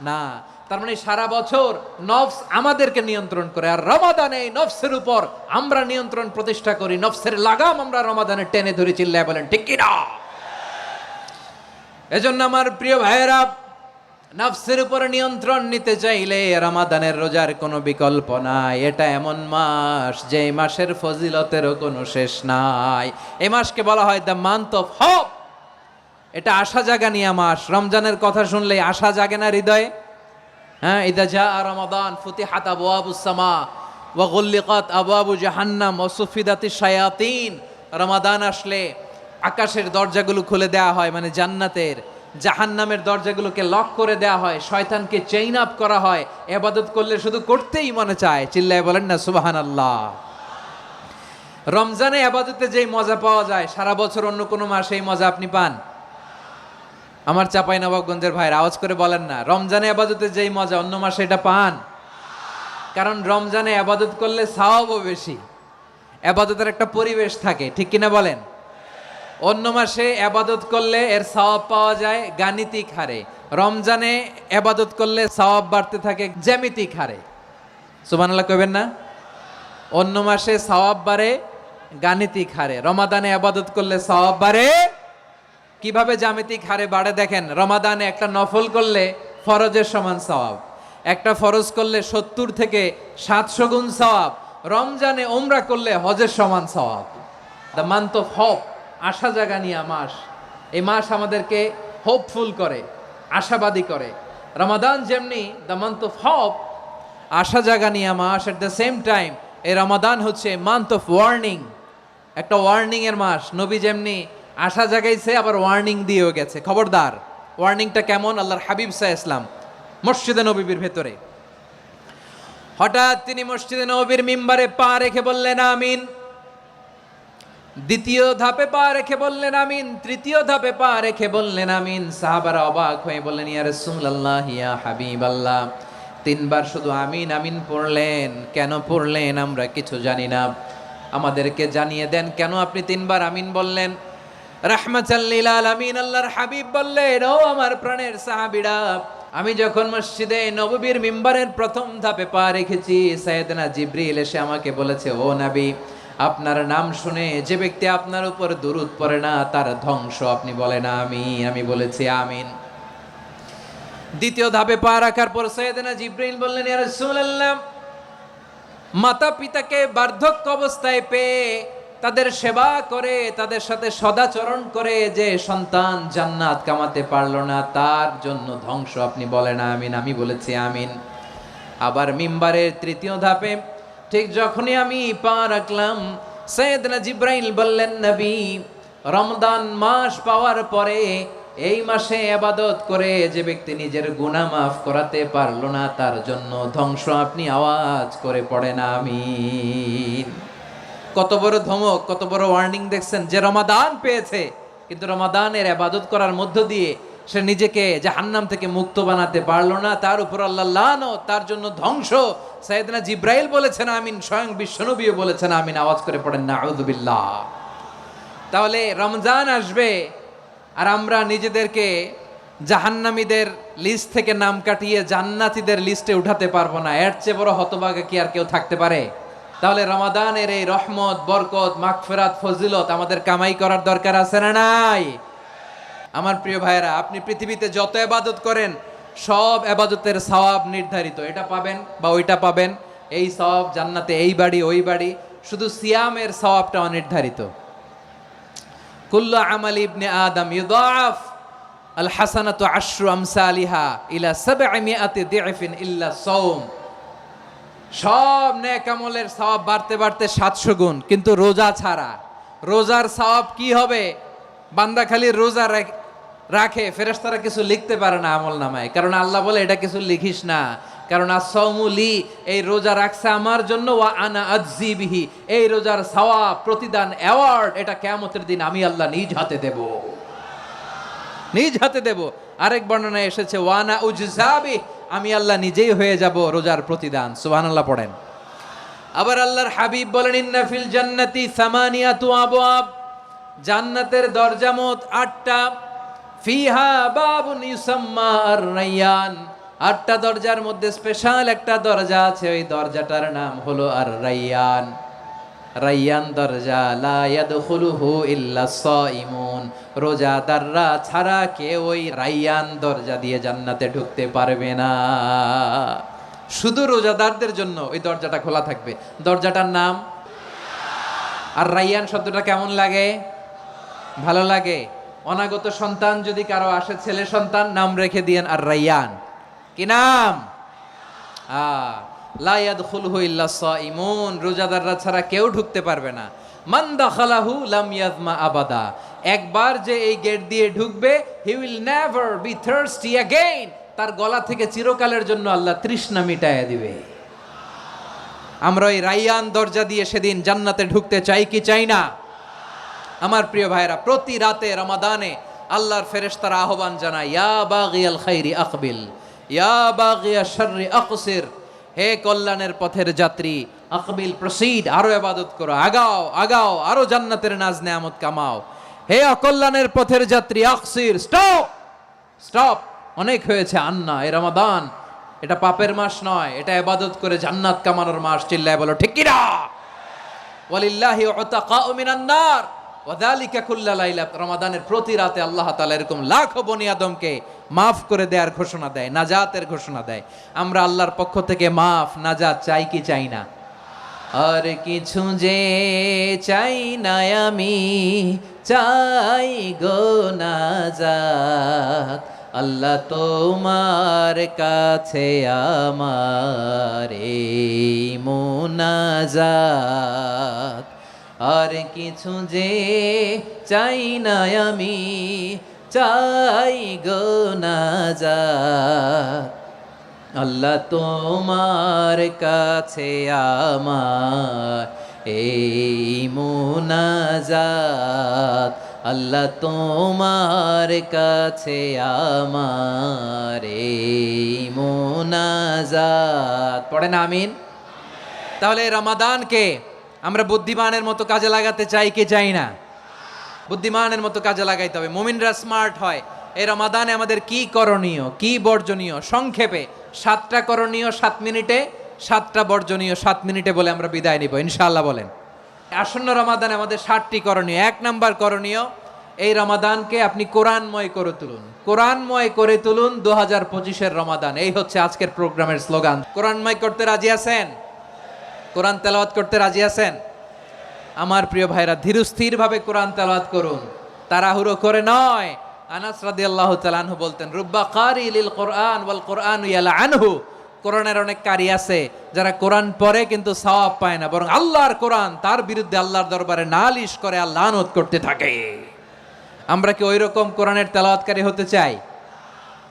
না। তার মানে সারা বছর নফস আমাদেরকে নিয়ন্ত্রণ করে, আর রমাদানে এই নফসের উপর আমরা নিয়ন্ত্রণ প্রতিষ্ঠা করি। নফসের লাগাম আমরা রমাদানে টেনে ধরে। চিল্লায় বলেন ঠিক কিনা? এজন্য আমার প্রিয় ভাইয়েরা, নফসের উপরে নিয়ন্ত্রণ নিতে চাইলে রমাদানের রোজার কোনো বিকল্প নাই। এটা এমন মাস, যে মাসের ফজিলতেরও কোনো শেষ নাই। এই মাসকে বলা হয় দ্য মান্থ অফ হোপ। এটা আশা জাগানিয়া মাস। রমজানের কথা শুনলেই আশা জাগে না হৃদয়ে? ইদা জা রমাদান ফুতিহাত আবওয়াবুস সামা ওয়া গুল্লিকাত আবওয়াবু জাহান্নাম ওয়া সুফিদাতিশ শায়াতিন। রমাদান আসলে আকাশের দরজাগুলো খুলে দেওয়া হয়, মানে জান্নাতের। জাহান্নামের দরজাগুলোকে লক করে দেওয়া হয়, শয়তানকে চেইন আপ করা হয়। ইবাদত করলে শুধু করতেই মনে চায়। চিল্লায় বলেন না সুবহানাল্লাহ। রমজানে ইবাদতে যেই মজা পাওয়া যায়, সারা বছর অন্য কোনো মাসে এই মজা আপনি পান? আমার চাঁপাইনবাবগঞ্জের ভাইরা আওয়াজ করে বলেন না, রমজানে ইবাদতে যেই মজা অন্য মাসে এটা পান? কারণ রমজানে ইবাদত করলে সওয়াবও বেশি, ইবাদতের একটা পরিবেশ থাকে, ঠিক কিনা বলেন? অন্য মাসে ইবাদত করলে এর সওয়াব পাওয়া যায় গাণিতিক হারে, রমজানে ইবাদত করলে সওয়াব বাড়তে থাকে জ্যামিতিক হারে। সুবহানাল্লাহ কইবেন না? অন্য মাসে সওয়াব বাড়ে গাণিতিক হারে, রমাদানে ইবাদত করলে সওয়াব বাড়ে কিভাবে? জ্যামিতিক হারে বাড়ে। দেখেন, রমাদানে একটা নফল করলে ফরজের সমান সওয়াব, একটা ফরজ করলে 70 থেকে 700 গুণ সওয়াব, রমজানে উমরা করলে হজের সমান সওয়াব। দ্য মান্থ অফ হোপ, আশা জাগানিয়া মাস। এই মাস আমাদেরকে হোপফুল করে, আশাবাদী করে। রমাদান যেমনি দ্য মান্থ অফ হোপ, আশা জাগানিয়া মাস, এট দ্য সেম টাইম এই রমাদান হচ্ছে মান্থ অফ ওয়ার্নিং, একটা ওয়ার্নিং এর মাস। নবী যেমনি আশা জাগাইছে, আবার ওয়ার্নিং দিয়েও গেছে, খবরদার। ওয়ার্নিংটা কেমন? আল্লাহর হাবিব সাল্লাল্লাহু আলাইহি ওয়াসাল্লাম মসজিদে নববীর ভেতরে, হঠাৎ তিনি মসজিদে নববীর মিম্বারে পা রেখে বললেন আমিন। দ্বিতীয় ধাপে পা রেখে বললেন আমিন, তৃতীয় ধাপে পা রেখে বললেন আমিন। সাহাবারা অবাক হয়ে বললেন, ইয়া রাসূলুল্লাহ, ইয়া হাবিবাল্লাহ, 3 বার শুধু আমিন আমিন পড়লেন, কেন পড়লেন আমরা কিছু জানি না, আমাদেরকে জানিয়ে দেন কেন আপনি 3 বার আমিন বললেন। রাহমাতাল লিল আলামিন আল্লাহর হাবিব বললেন, ও আমার প্রাণের সাহাবীরা, আমি যখন মসজিদে নববীর মিম্বারের প্রথম ধাপে পা রেখেছি, সাইয়েদনা জিবরিল এসে আমাকে বলেছে, ও নবী, আপনার নাম শুনে যে ব্যক্তি আপনার উপর দুরূদ পড়ে না তার ধ্বংস। আপনি বলেন আমিন। আমি বলেছি আমিন। দ্বিতীয় ধাপে পা রাখার পর সাইয়েদনা জিবরিল বললেন, ইয়া রাসূলুল্লাহ, মাতা পিতাকে বার্ধক্য অবস্থায় পেয়ে তাদের সেবা করে, তাদের সাথে সদাচরণ করে যে সন্তান জান্নাত কামাতে পারলো না, তার জন্য ধ্বংস। আপনি বলেন আমিন। আমি বলেছি আমিন। আবার মিম্বারের তৃতীয় ধাপে ঠিক যখনই আমি পা রাখলাম, সাইয়েদনা জিব্রাইল বললেন, নবী, রমজান মাস পাওয়ার পরে এই মাসে ইবাদত করে যে ব্যক্তি নিজের গুনাহ মাফ করাতে পারলো না, তার জন্য ধ্বংস। আপনি আওয়াজ করে পড়েন আমিন। কত বড় ধমক, কত বড় ওয়ার্নিং দেখছেন! যে রমাদান পেয়েছে কিন্তু রমাদানের ইবাদত করার মধ্য দিয়ে সে নিজেকে জাহান্নাম থেকে মুক্ত বানাতে পারলো না, তার উপর আল্লাহ লানত, তার জন্য ধ্বংস। সাইয়েদনা জিব্রাইল বলেছেন আমিন, স্বয়ং বিশ্বনবীও বলেছেন আমিন। আওয়াজ করে পড়েন নাউযু বিল্লাহ। তাহলে রমজান আসবে আর আমরা নিজেদেরকে জাহান্নামীদের লিস্ট থেকে নাম কাটিয়ে জান্নাতীদের লিস্টে উঠাতে পারবো না। এর চেয়ে বড় হতভাগা কি আর কেউ থাকতে পারে? তাহলে রমাদানের এই রহমত, বরকত, মাগফিরাত, ফজিলত আমাদের কামাই করার দরকার আছে না নাই? আমার প্রিয় ভাইয়েরা, আপনি পৃথিবীতে যত ইবাদত করেন সব ইবাদতের সওয়াব নির্ধারিত। এটা পাবেন বা ওইটা পাবেন, এই সওয়াব জান্নাতে, এই বাড়ি ওই বাড়ি। শুধু সিয়ামের সওয়াবটা অনির্ধারিত। কুল্লু আমালি ইবনে আদম ইউদাআফ আল হাসানাতু আশরু আমসালিহা ইলা 700 দি'ফিন ইল্লা সাওম। সব নেক আমলের সওয়াব বাড়তে বাড়তে 700 গুণ, কিন্তু রোজা ছাড়া। রোজার সওয়াব কি হবে? বান্দা খালি রোজা রাখে, ফেরেশতারা কিছু লিখতে পারে না আমল নামায়, কারণ আল্লাহ বলে এটা কিছু লিখিস না, কারণ as-সাওমু লি, এই রোজা রাখছে আমার জন্য, ওয়া আনা আজজি বিহি, এই রোজার সওয়াব, প্রতিদান, অ্যাওয়ার্ড এটা কিয়ামতের দিন আমি আল্লাহ নিজ হাতে দেব, নিজ হাতে দেব। আরেক বর্ণনায় এসেছে ওয়া আনা উজজা বিহি, আমি আল্লাহ নিজেই হয়ে যাব রোজার প্রতিদান। সুবহানাল্লাহ পড়েন। আবার আল্লাহর হাবিব বলেন, ইন্না ফিল জান্নাতি সামানিয়াতু আবওয়াব, জান্নাতের দরজা মোট 8টা। ফিহা বাবুন ইউসাম্মা আর-রায়্যান, 8টা দরজার মধ্যে স্পেশাল একটা দরজা আছে, ওই দরজাটার নাম হলো আর-রায়্যান। রায়্যান দরজা, লা ইয়াদখুলুহু ইল্লা সাইমুন, রোজাদাররা ছাড়া কেউ ওই রায়্যান দরজা দিয়ে জান্নাতে ঢুকতে পারবে না। শুধু রোজাদারদের জন্য ওই দরজাটা খোলা থাকবে। দরজাটার নাম আর রায়্যান। শব্দটা কেমন লাগে? ভালো লাগে। অনাগত সন্তান যদি কারো আসে, ছেলে সন্তান, নাম রেখে দিয়েন আর রায়্যান। কি নাম? লা ইয়াদখুলুহু ইল্লা সাইমুন, রোজাদাররা ছাড়া কেউ ঢুকতে পারবে না। মান দাখালাহু লাম ইয়াজমা আবাদা, একবার যে এই গেট দিয়ে ঢুকবে, he will never be thirsty again, তার গলা থেকে চিরকালের জন্য আল্লাহ তৃষ্ণা মিটায়া দিবে। আমরা ওই রায়্যান দরজা দিয়ে সেদিন জান্নাতে ঢুকতে চাই কি চাই না? আমার প্রিয় ভাইরা, প্রতি রাতে রমাদানে আল্লাহর ফেরেশতারা আহ্বান জানায়, ইয়া বাগিয়াল খাইরি আকবিল, ইয়া বাগিয়াশ শাররি আকসির, হে কল্যাণের পথের যাত্রী, আকবিল, প্রসিড, আরো ইবাদত করো, আগাও আগাও, আরো জান্নাতের নাজ নেয়ামত কামাও। হে অকল্যাণের পথের যাত্রী, আকসির, স্টপ স্টপ, অনেক হয়েছে। আন্না, এ রমাদান এটা পাপের মাস নয়, এটা ইবাদত করে জান্নাত কামানোর মাস। চিল্লায় বলো ঠিক কিনা? ওয়ালিল্লাহি উতাকাউ মিনান নার ওয়া যালিকা কুল্লা লাইলা, রমাদানের প্রতি রাতে আল্লাহ তাআলা এরকম লাখো বনি আদমকে মাফ করে দেওয়ার ঘোষণা দেয়, নাজাতের ঘোষণা দেয়। আমরা আল্লাহর পক্ষ থেকে মাফ, নাজাত চাই কি চাই না? আর কিছু যে চাই না আমি, চাই গো নাজাত, আল্লাহ তোমার কাছে আমার এই মুনাজাত। আর কিছু যে চাই না আমি, চাই গো নাজাত, আল্লাহ তোমার কাছে আমার এই মুনাজাত, আল্লাহ তোমার কাছে আমার এই মুনাজাত। পড়েন আমিন। তাহলে রমাদানকে আমরা বুদ্ধিমানের মতো কাজে লাগাতে চাই কি চাই না? বুদ্ধিমানের মতো কাজে লাগাইতে হবে। মুমিনরা স্মার্ট হয়। এই রমাদানে আমাদের কি করণীয়, কি বর্জনীয়? সংক্ষেপে 7টা করণীয় 7 মিনিটে, 7টা বর্জনীয় 7 মিনিটে বলে আমরা বিদায় নিব ইনশাআল্লাহ। বলেন, আসন্ন রমাদানে আমাদের 7টি করণীয়। 1 নাম্বার করণীয়, এই রমাদানকে আপনি কোরআনময় করে তুলুন। কোরআনময় করে তুলুন 2025-এর রমাদান। এই হচ্ছে আজকের প্রোগ্রামের স্লোগান। কোরআনময় করতে রাজি আছেন? কোরআন তেলাওয়াত করতে রাজি আছেন? আমার প্রিয় ভাইরা, ধীরস্থির ভাবে কোরআন তেলাওয়াত করুন, তাড়াহুড়ো করে নয়। আনাস রাদিয়াল্লাহু তাআলা আনহু বলতেন, রুব্বা কারি লিল কোরআন ওয়াল কোরআনু ইয়ালানহু, কোরআনের অনেক কারি আছে যারা কোরআন পড়ে কিন্তু সওয়াব পায় না, বরং আল্লাহর কোরআন তার বিরুদ্ধে আল্লাহর দরবারে নালিশ করে আর লানত করতে থাকে। আমরা কি ওই রকম কোরআনের তেলাওয়াতকারী হতে চাই?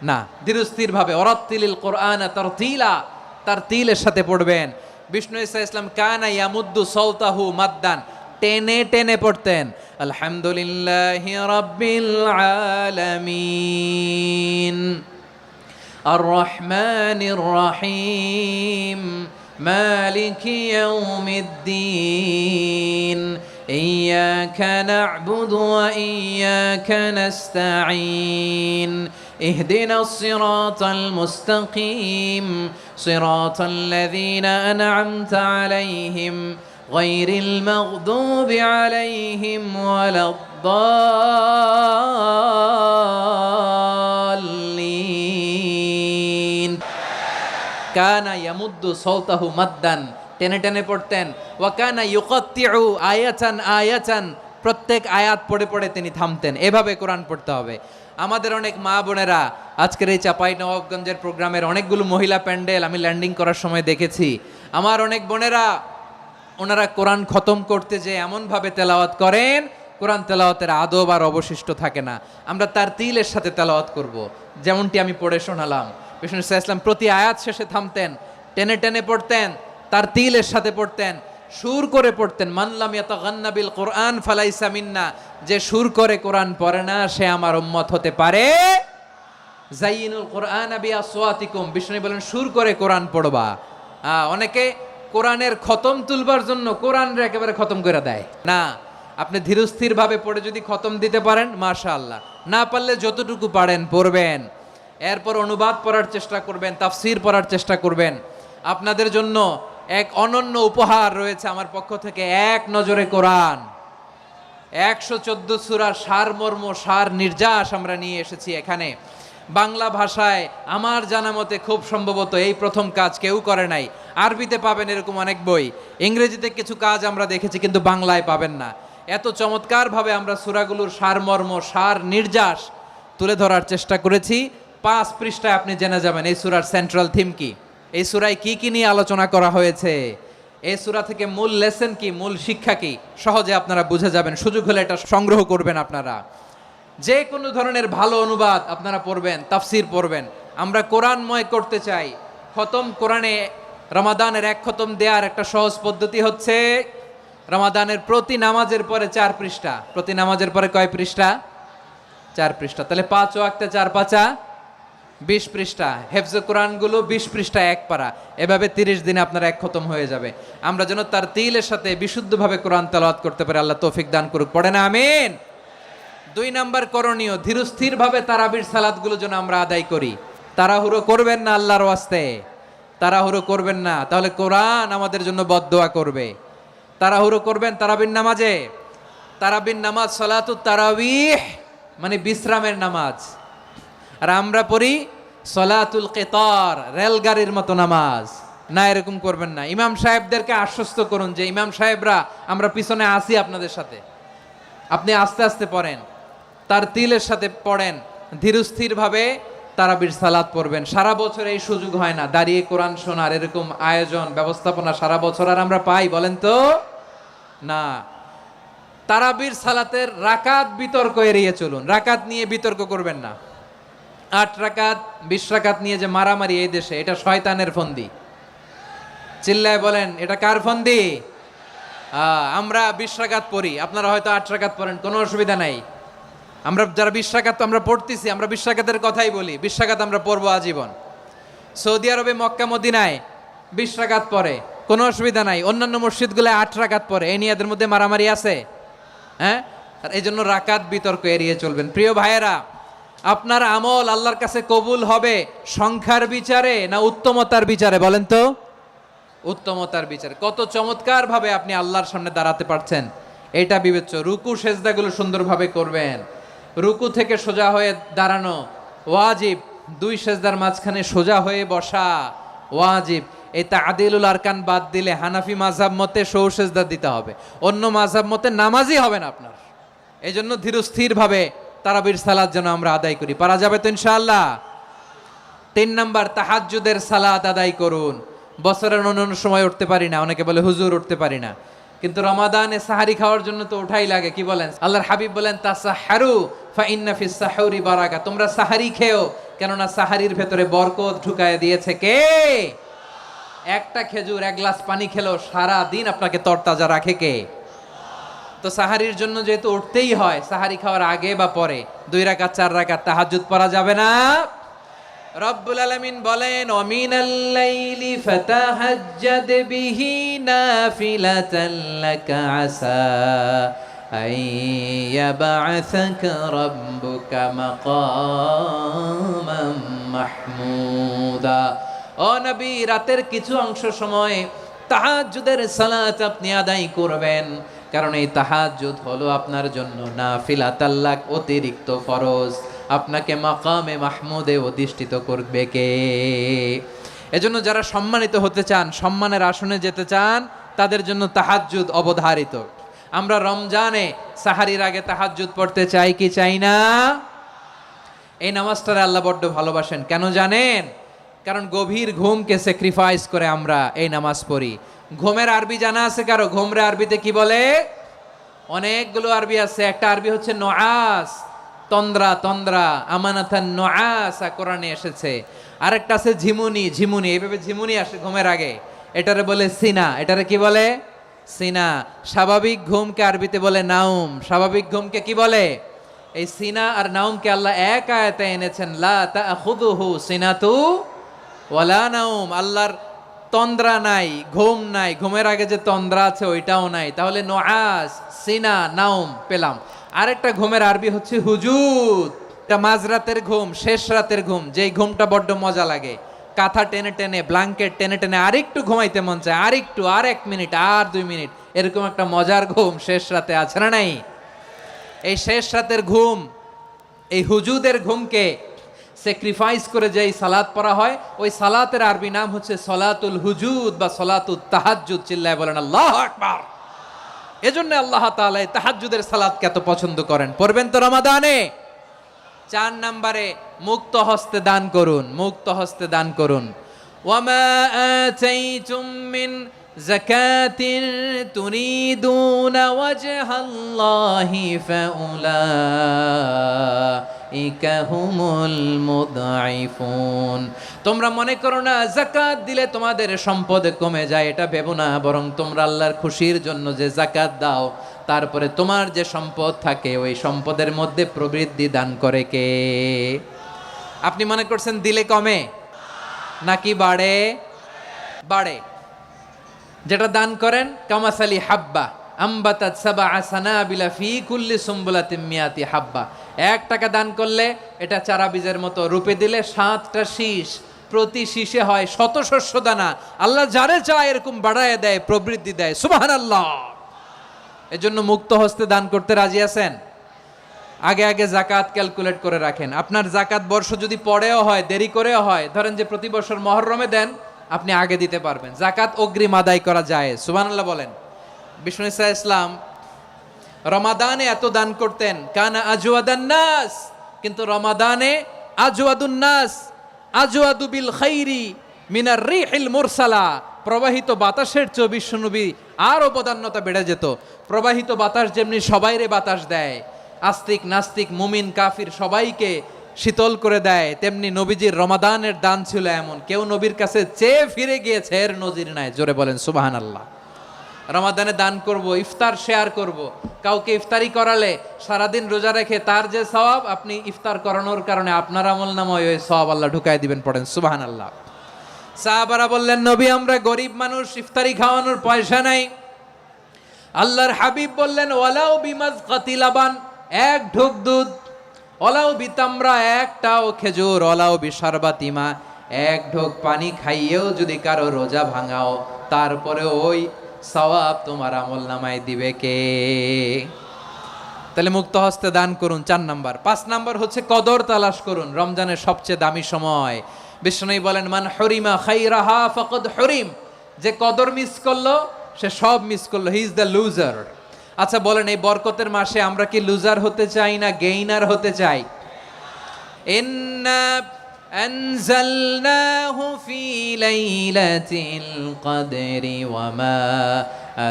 না। ধীরস্থির ভাবে ওরাত্তিলিল কোরআন তারতিলা, তার তিলের সাথে পড়বেন। বিষ্ণু ঈসা ইসলাম কানা ইয়ামুদ্দু সাওতাহু মাদ্দান, টেনে টেনে পড়তেন। আলহামদুলিল্লাহি রাব্বিল আলামিন আর রহমানির রহিম মালিকি ইয়াউমিদ্দিন ইয়্যাকা না'বুদু ওয়া ইয়্যাকা নাস্তাঈন ইহদিনাস সিরাতাল মুস্তাকিম সিরাতাল লাযীনা আন'আমতা আলাইহিম গায়রিল মাগদুবি আলাইহিম ওয়ালাদ-দাল্লিন। কানা ইয়ামুদ্দু সাওতাহু মাদ্দান, টেনে টেনে পড়তেন। ওয়া কানা ইউকাত্তিউ আয়াতান আয়াতান, প্রত্যেক আয়াত পড়ে পড়ে তিনি থামতেন। এভাবে কোরআন পড়তে হবে। আমাদের অনেক মা বোনেরা আজকের এই চাঁপাইনবাবগঞ্জের প্রোগ্রামের অনেকগুলো মহিলা প্যান্ডেল আমি ল্যান্ডিং করার সময় দেখেছি। আমার অনেক বোনেরা ওনারা কোরআন খতম করতে যে এমনভাবে তেলাওয়াত করেন, কোরআন তেলাওয়াতের আদব আর অবশিষ্ট থাকে না। আমরা তার তিলের সাথে তেলাওয়াত করব, যেমনটি আমি পড়ে শোনালাম। বিষ্ণু ইসলাম প্রতি আয়াত শেষে থামতেন, টেনে টেনে পড়তেন, তার তিলের সাথে পড়তেন, সুর করে পড়তেন। মানলাম ইয়াতাগান্না বিল কোরআন ফালাইসা মিন্না, যে সুর করে কোরআন পড়ে না সে আমার উম্মত হতে পারে। জাইয়িনুল কোরআন বিআসওয়াতিকুম, বিষ্ণু বলেন সুর করে কোরআন পড়বা। অনেকে কোরআনের খতম তুলবার জন্য কোরআনরে একেবারে খতম করে দেয় না। আপনি ধীরস্থির ভাবে পড়ে যদি খতম দিতে পারেন মাশাআল্লাহ, না পারলে যতটুকু পারেন পড়বেন। এরপর অনুবাদ পড়ার চেষ্টা করবেন, তাফসির পড়ার চেষ্টা করবেন। আপনাদের জন্য এক অনন্য উপহার রয়েছে আমার পক্ষ থেকে, এক নজরে কোরআন। 114 সূরার সারমর্ম, সার নির্যাস আমরা নিয়ে এসেছি এখানে। বাংলা ভাষায় আমার জানা মতে খুব সম্ভবত এই প্রথম কাজ কেউ করে নাই। আরবিতে পাবেন এরকম অনেক বই, ইংরেজিতে কিছু কাজ আমরা দেখেছি, কিন্তু বাংলায় পাবেন না। এত চমৎকারভাবে আমরা সূরাগুলোর সারমর্ম, সার নির্যাস তুলে ধরার চেষ্টা করেছি। 5 পৃষ্ঠায় আপনি জেনে যাবেন এই সূরার সেন্ট্রাল থিম কি, এই সূরায় কি কি নিয়ে আলোচনা করা হয়েছে, এই সূরা থেকে মূল লেসন কি, মূল শিক্ষা কি, সহজে আপনারা বুঝে যাবেন। সুযোগ হলে এটা সংগ্রহ করবেন আপনারা। যে কোনো ধরনের ভালো অনুবাদ আপনারা পড়বেন, তাফসির পড়বেন। আমরা কোরআনময় করতে চাই। খতম কোরআনে রমাদানের 1 খতম দেওয়ার একটা সহজ পদ্ধতি হচ্ছে রমাদানের প্রতি নামাজের পরে 4 পৃষ্ঠা। প্রতি নামাজের পরে কয় পৃষ্ঠা? 4 পৃষ্ঠা। তাহলে 5 ওয়াক্তে 4 পাঁচা 20 পৃষ্ঠা। হেফজে কোরআনগুলো 20 পৃষ্ঠা 1 পারা। এভাবে 30 দিনে আপনার 1 খতম হয়ে যাবে। আমরা যেন তার তিলের সাথে বিশুদ্ধভাবে কোরআন তেলাওয়াত করতে পারি। আল্লাহ তৌফিক দান করুক। পড়ে না আমিন। 2 নাম্বার করণীয়, ধীরস্থিরভাবে তারাবির সালাতগুলো যেন আমরা আদায় করি। তাড়াহুড়ো করবেন না আল্লাহর ওয়াস্তে, তাড়াহুড়ো করবেন না, তাহলে কোরআন আমাদের জন্য বদদোয়া করবে। তাড়াহুড়ো করবেন তারাবির নামাজে। তারাবির নামাজ সালাতুত তারাবিহ মানে বিশ্রামের নামাজ। আর আমরা পড়ি সলাতুল কিতার, রেলগাড়ির মতো নামাজ। না, এরকম করবেন না। ইমাম সাহেবদেরকে আশ্বস্ত করুন যে ইমাম সাহেবরা আমরা পিছনে আসি আপনাদের সাথে, আপনি আস্তে আস্তে পড়েন, তার তিলের সাথে পড়েন, ধীরস্থিরভাবে তারাবির সালাত পড়বেন। সারা বছর এই সুযোগ হয় না দাঁড়িয়ে কোরআন শোনার, এরকম আয়োজন ব্যবস্থাপনা সারা বছর আর আমরা পাই বলেন তো? না। তারাবির সালাতের রাকাত বিতর্ক এড়িয়ে চলুন। রাকাত নিয়ে বিতর্ক করবেন না। 8 রাকাত 20 রাকাত নিয়ে যে মারামারি এই দেশে, এটা শয়তানের ফন্দি। চিল্লায় বলেন এটা কার ফন্দি? আমরা 20 রাকাত পড়ি, আপনারা হয়তো 8 রাকাত পড়েন, কোনো অসুবিধা নাই। আমরা যারা 20 রাকাত আমরা পড়তেছি, আমরা 20 রাকাতের কথাই বলি। 20 রাকাত আমরা পড়বো আজীবন। সৌদি আরবে মক্কা মদিনায় 20 রাকাত পড়ে, কোনো অসুবিধা নাই। অন্যান্য মসজিদগুলোয় 8 রাকাত পড়ে। এই নিয়ে এদের মধ্যে মারামারি আছে? হ্যাঁ। আর এই জন্য রাকাত বিতর্ক এড়িয়ে চলবেন। প্রিয় ভাইয়েরা, আপনার আমল আল্লাহর কাছে কবুল হবে সংখ্যার বিচারে না উত্তমতার বিচারে বলেন তো? উত্তমতার বিচারে। কত চমৎকার ভাবে আপনি আল্লাহর সামনে দাঁড়াতে পারছেন এটা বিবেচ্য। রুকু সেজদাগুলো সুন্দরভাবে করবেন। রুকু থেকে সোজা হয়ে দাঁড়ানো ওয়াজিব। 2 সেজদার মাঝখানে সোজা হয়ে বসা ওয়াজিব। এই তা'দিলুল আরকান বাদ দিলে হানাফি মাযহাব মতে সৌ সেজদা দিতে হবে, অন্য মাযহাব মতে নামাজই হবে না আপনার। এই জন্য ধীরস্থির ভাবে তারাবির সালাত যেন আমরা আদায় করি। পারা যাবে তো ইনশাআল্লাহ? 3 নাম্বার, তাহাজ্জুদের সালাত আদায় করুন। বছরের অন্যান্য সময় উঠতে পারি না, অনেকে বলে হুজুর উঠতে পারি না, কিন্তু রমাদানে সাহারি খাওয়ার জন্য তো ওঠাই লাগে। কি বলেন? আল্লাহর হাবিব বলেন তাসাহহারু ফা ইন্না ফিস সাহুরি বারাকা, তোমরা সাহারি খেও, কেননা সাহারির ভেতরে বরকত ঢুকায় দিয়েছে কে? একটা খেজুর, এক গ্লাস পানি খেলো সারা দিন আপনাকে তরতাজা রাখে কে? তো সাহারির জন্য যেহেতু উঠতেই হয়, সাহারি খাওয়ার আগে বা পরে 2 রাকাত 4 রাকাত তাহাজ্জুদ পড়া যাবে না? রব্বুল আলামিন বলেন ওয়ামিনাল লাইলি ফাতাহাজ্জাদ বিহি নাফিলাতান লাকা আসা আইয়াবআসাকা রাব্বুকা মাকামাম মাহমুদা। ও নবী, রাতের কিছু অংশ সময় তাহাজ্জুদের সালাত আপনি আদায় করবেন, কারণ এই তাহাজ্জুদ হলো আপনার জন্য নাফিলাতাল লাক, অতিরিক্ত ফরজ। আপনাকে মাকামে মাহমুদে অধিষ্ঠিত করবে কে? এজন্য যারা সম্মানিত হতে চান, সম্মানের আসনে যেতে চান, তাদের জন্য তাহাজ্জুদ অবধারিত। আমরা রমজানে সাহারির আগে তাহাজ্জুদ পড়তে চাই কি চাই না? এই নামাজটারে আল্লাহ বড্ড ভালোবাসেন। কেন জানেন? কারণ গভীর ঘুমকে স্যাক্রিফাইস করে আমরা এই নামাজ পড়ি। ঘুমের আরবি জানা আছে কারো? ঘুমরে আরবিতে কি বলে? অনেকগুলো আরবি আছে। একটা আরবি হচ্ছে নুআস, তন্দ্রা, তন্দ্রা, আমানাতান নুআসা কোরআনে এসেছে। আরেকটা আছে ঝিমুনি, ঝিমুনি, এইভাবে ঝিমুনি আসে ঘুমের আগে, এটারে বলে সিনা। এটারে কি বলে? সিনা। স্বাভাবিক ঘুমকে আরবিতে বলে নাউম। স্বাভাবিক ঘুমকে কি বলে? এই সিনা আর নাউমকে আল্লাহ এক আয়াতে এনেছেন, লা তাখুযুহু সিনাতু ওয়ালা নাউম। আল্লাহর তন্দ্রা নাই, ঘুম নাই, ঘুমের আগে যে তন্দ্রা আছে ওইটাও নাই। তাহলে নুআস, সিনা, নাউম পেলাম। আরেকটা ঘুমের আরবি হচ্ছে হুজুদ। এটা মাঝরাতের ঘুম, শেষ রাতের ঘুম, যেই ঘুমটা বড্ড মজা লাগে। কাঁথা টেনে টেনে, ব্ল্যাঙ্কেট টেনে টেনে আরেকটু ঘুমাইতে মন চায়, আরেকটু, আর 1 মিনিট, আর 2 মিনিট, এরকম একটা মজার ঘুম শেষ রাতে আছে না নাই? এই শেষ রাতের ঘুম, এই হুজুদের ঘুমকে স্যাক্রিফাইস করে যেই সালাত পড়া হয়, ওই সালাতের আরবি নাম হচ্ছে সলাতুল হুজুদ বা সলাতুত তাহাজ্জুদ। চিল্লায় বলেন আল্লাহু আকবার। এজন্য আল্লাহ তাআলা এই তাহাজ্জুদের সালাতকে এত পছন্দ করেন। পড়বেন তো রমাদানে। 4 নম্বরে মুক্ত হস্তে দান করুন, মুক্ত হস্তে দান করুন। ওয়ামা আতাইতুম মিন যাকাতিন তুরিদুনা ওয়াজহাল্লাহি ফাউলাইকা হুমুল মুদঈফুন। তোমরা মনে করো না যাকাত দিলে তোমাদের সম্পদ কমে যায়, এটা ভেবো না, বরং তোমরা আল্লাহর খুশির জন্য যে যাকাত দাও, তারপরে তোমার যে সম্পদ থাকে ওই সম্পদের মধ্যে প্রবৃদ্ধি দান করে কে? আপনি মনে করছেন দিলে কমে নাকি বাড়ে? বাড়ে। যেটা দান করেন কামাসালি হাব্বা আম্বাতাত সাবআ সানাবিলা ফি কুল্লি সুম্বুলাতিন মিয়াতি হাব্বা। 1 টাকা দান করলে এটা চারা বীজের মতো, রূপে দিলে 7টা শীষ, প্রতি শীষে হয় 100 শস্য দানা। আল্লাহ যারে চায় এরকম বাড়ায় দেয়, প্রবৃদ্ধি দেয়। সুবহানাল্লাহ। এজন্য মুক্ত হস্তে দান করতে রাজি আছেন? আগে আগে যাকাত ক্যালকুলেট করে রাখেন। আপনার যাকাত বর্ষ যদি পরেও হয়, দেরি করেও হয়, ধরেন যে প্রতি বছর মুহররমে দেন, আপনি আগে দিতে পারবেন। যাকাত অগ্রিম আদায় করা যায়। সুবহানাল্লাহ বলেন। বিষ্ণু ইসা ইসলাম রমাদানে এত দান করতেন, কানা আজওয়াদান নাস, কিন্তু রমাদানে আজওয়াদুন নাস আজওয়াদু বিল খাইরি মিনার রিহিল মুরসালা। প্রবাহিত বাতাসের চেয়ে বিশ্বনবী আর অবদান্যতা বেড়ে যেত। প্রবাহিত বাতাস যেমনি সবাইরে বাতাস দেয়, আস্তিক নাস্তিক মুমিন কাফির সবাইকে শীতল করে দেয়, তেমনি নবীজির রমাদানের দান ছিল এমন, কেউ নবীর কাছে চেয়ে ফিরে গিয়েছে এর নজির নাই। জোরে বলেন সুবহানাল্লাহ। রমাদানে দান করব, ইফতার শেয়ার করব। কাউকে ইফতারি করালে সারাদিন রোজা রেখে তার যে সওয়াব, আপনি ইফতার করানোর কারণে আপনার আমলনামায় ওই সওয়াব আল্লাহ ঢুকায় দিবেন। পড়েন সুবহানাল্লাহ। সাহাবারা বললেন নবী আমরা গরিব মানুষ, ইফতারি খাওয়ানোর পয়সা নাই। আল্লাহর হাবিব বললেন ওয়ালাউ বিমাজকাতি লাবান, 1 ঢোক দুধ, ওয়ালাউ বিতামরা, 1টাও খেজুর, ওয়ালাউ বিশারবাতিমা, 1 ঢোক পানি খাইয়েও যদি কারো রোজা ভাঙাও, তারপরে ওই সওয়াব তোমার আমলনামায় দিবে কে? তাহলে মুক্ত হস্তে দান করুন 4 নাম্বার। 5 নাম্বার হচ্ছে কদর তালাশ করুন। রমজানের সবচেয়ে দামি সময়। বিষ্ণু বলেন মান হরিমা খাইরাহা ফাকাদ হরিম, যে কদর মিস করলো সে সব মিস করলো, হি ইজ দ্য লুজার। আচ্ছা বলেন, এই বরকতের মাসে আমরা কি লুজার হতে চাই না গেইনার হতে চাই? ইন্না أنزلناه في ليلة القدر وما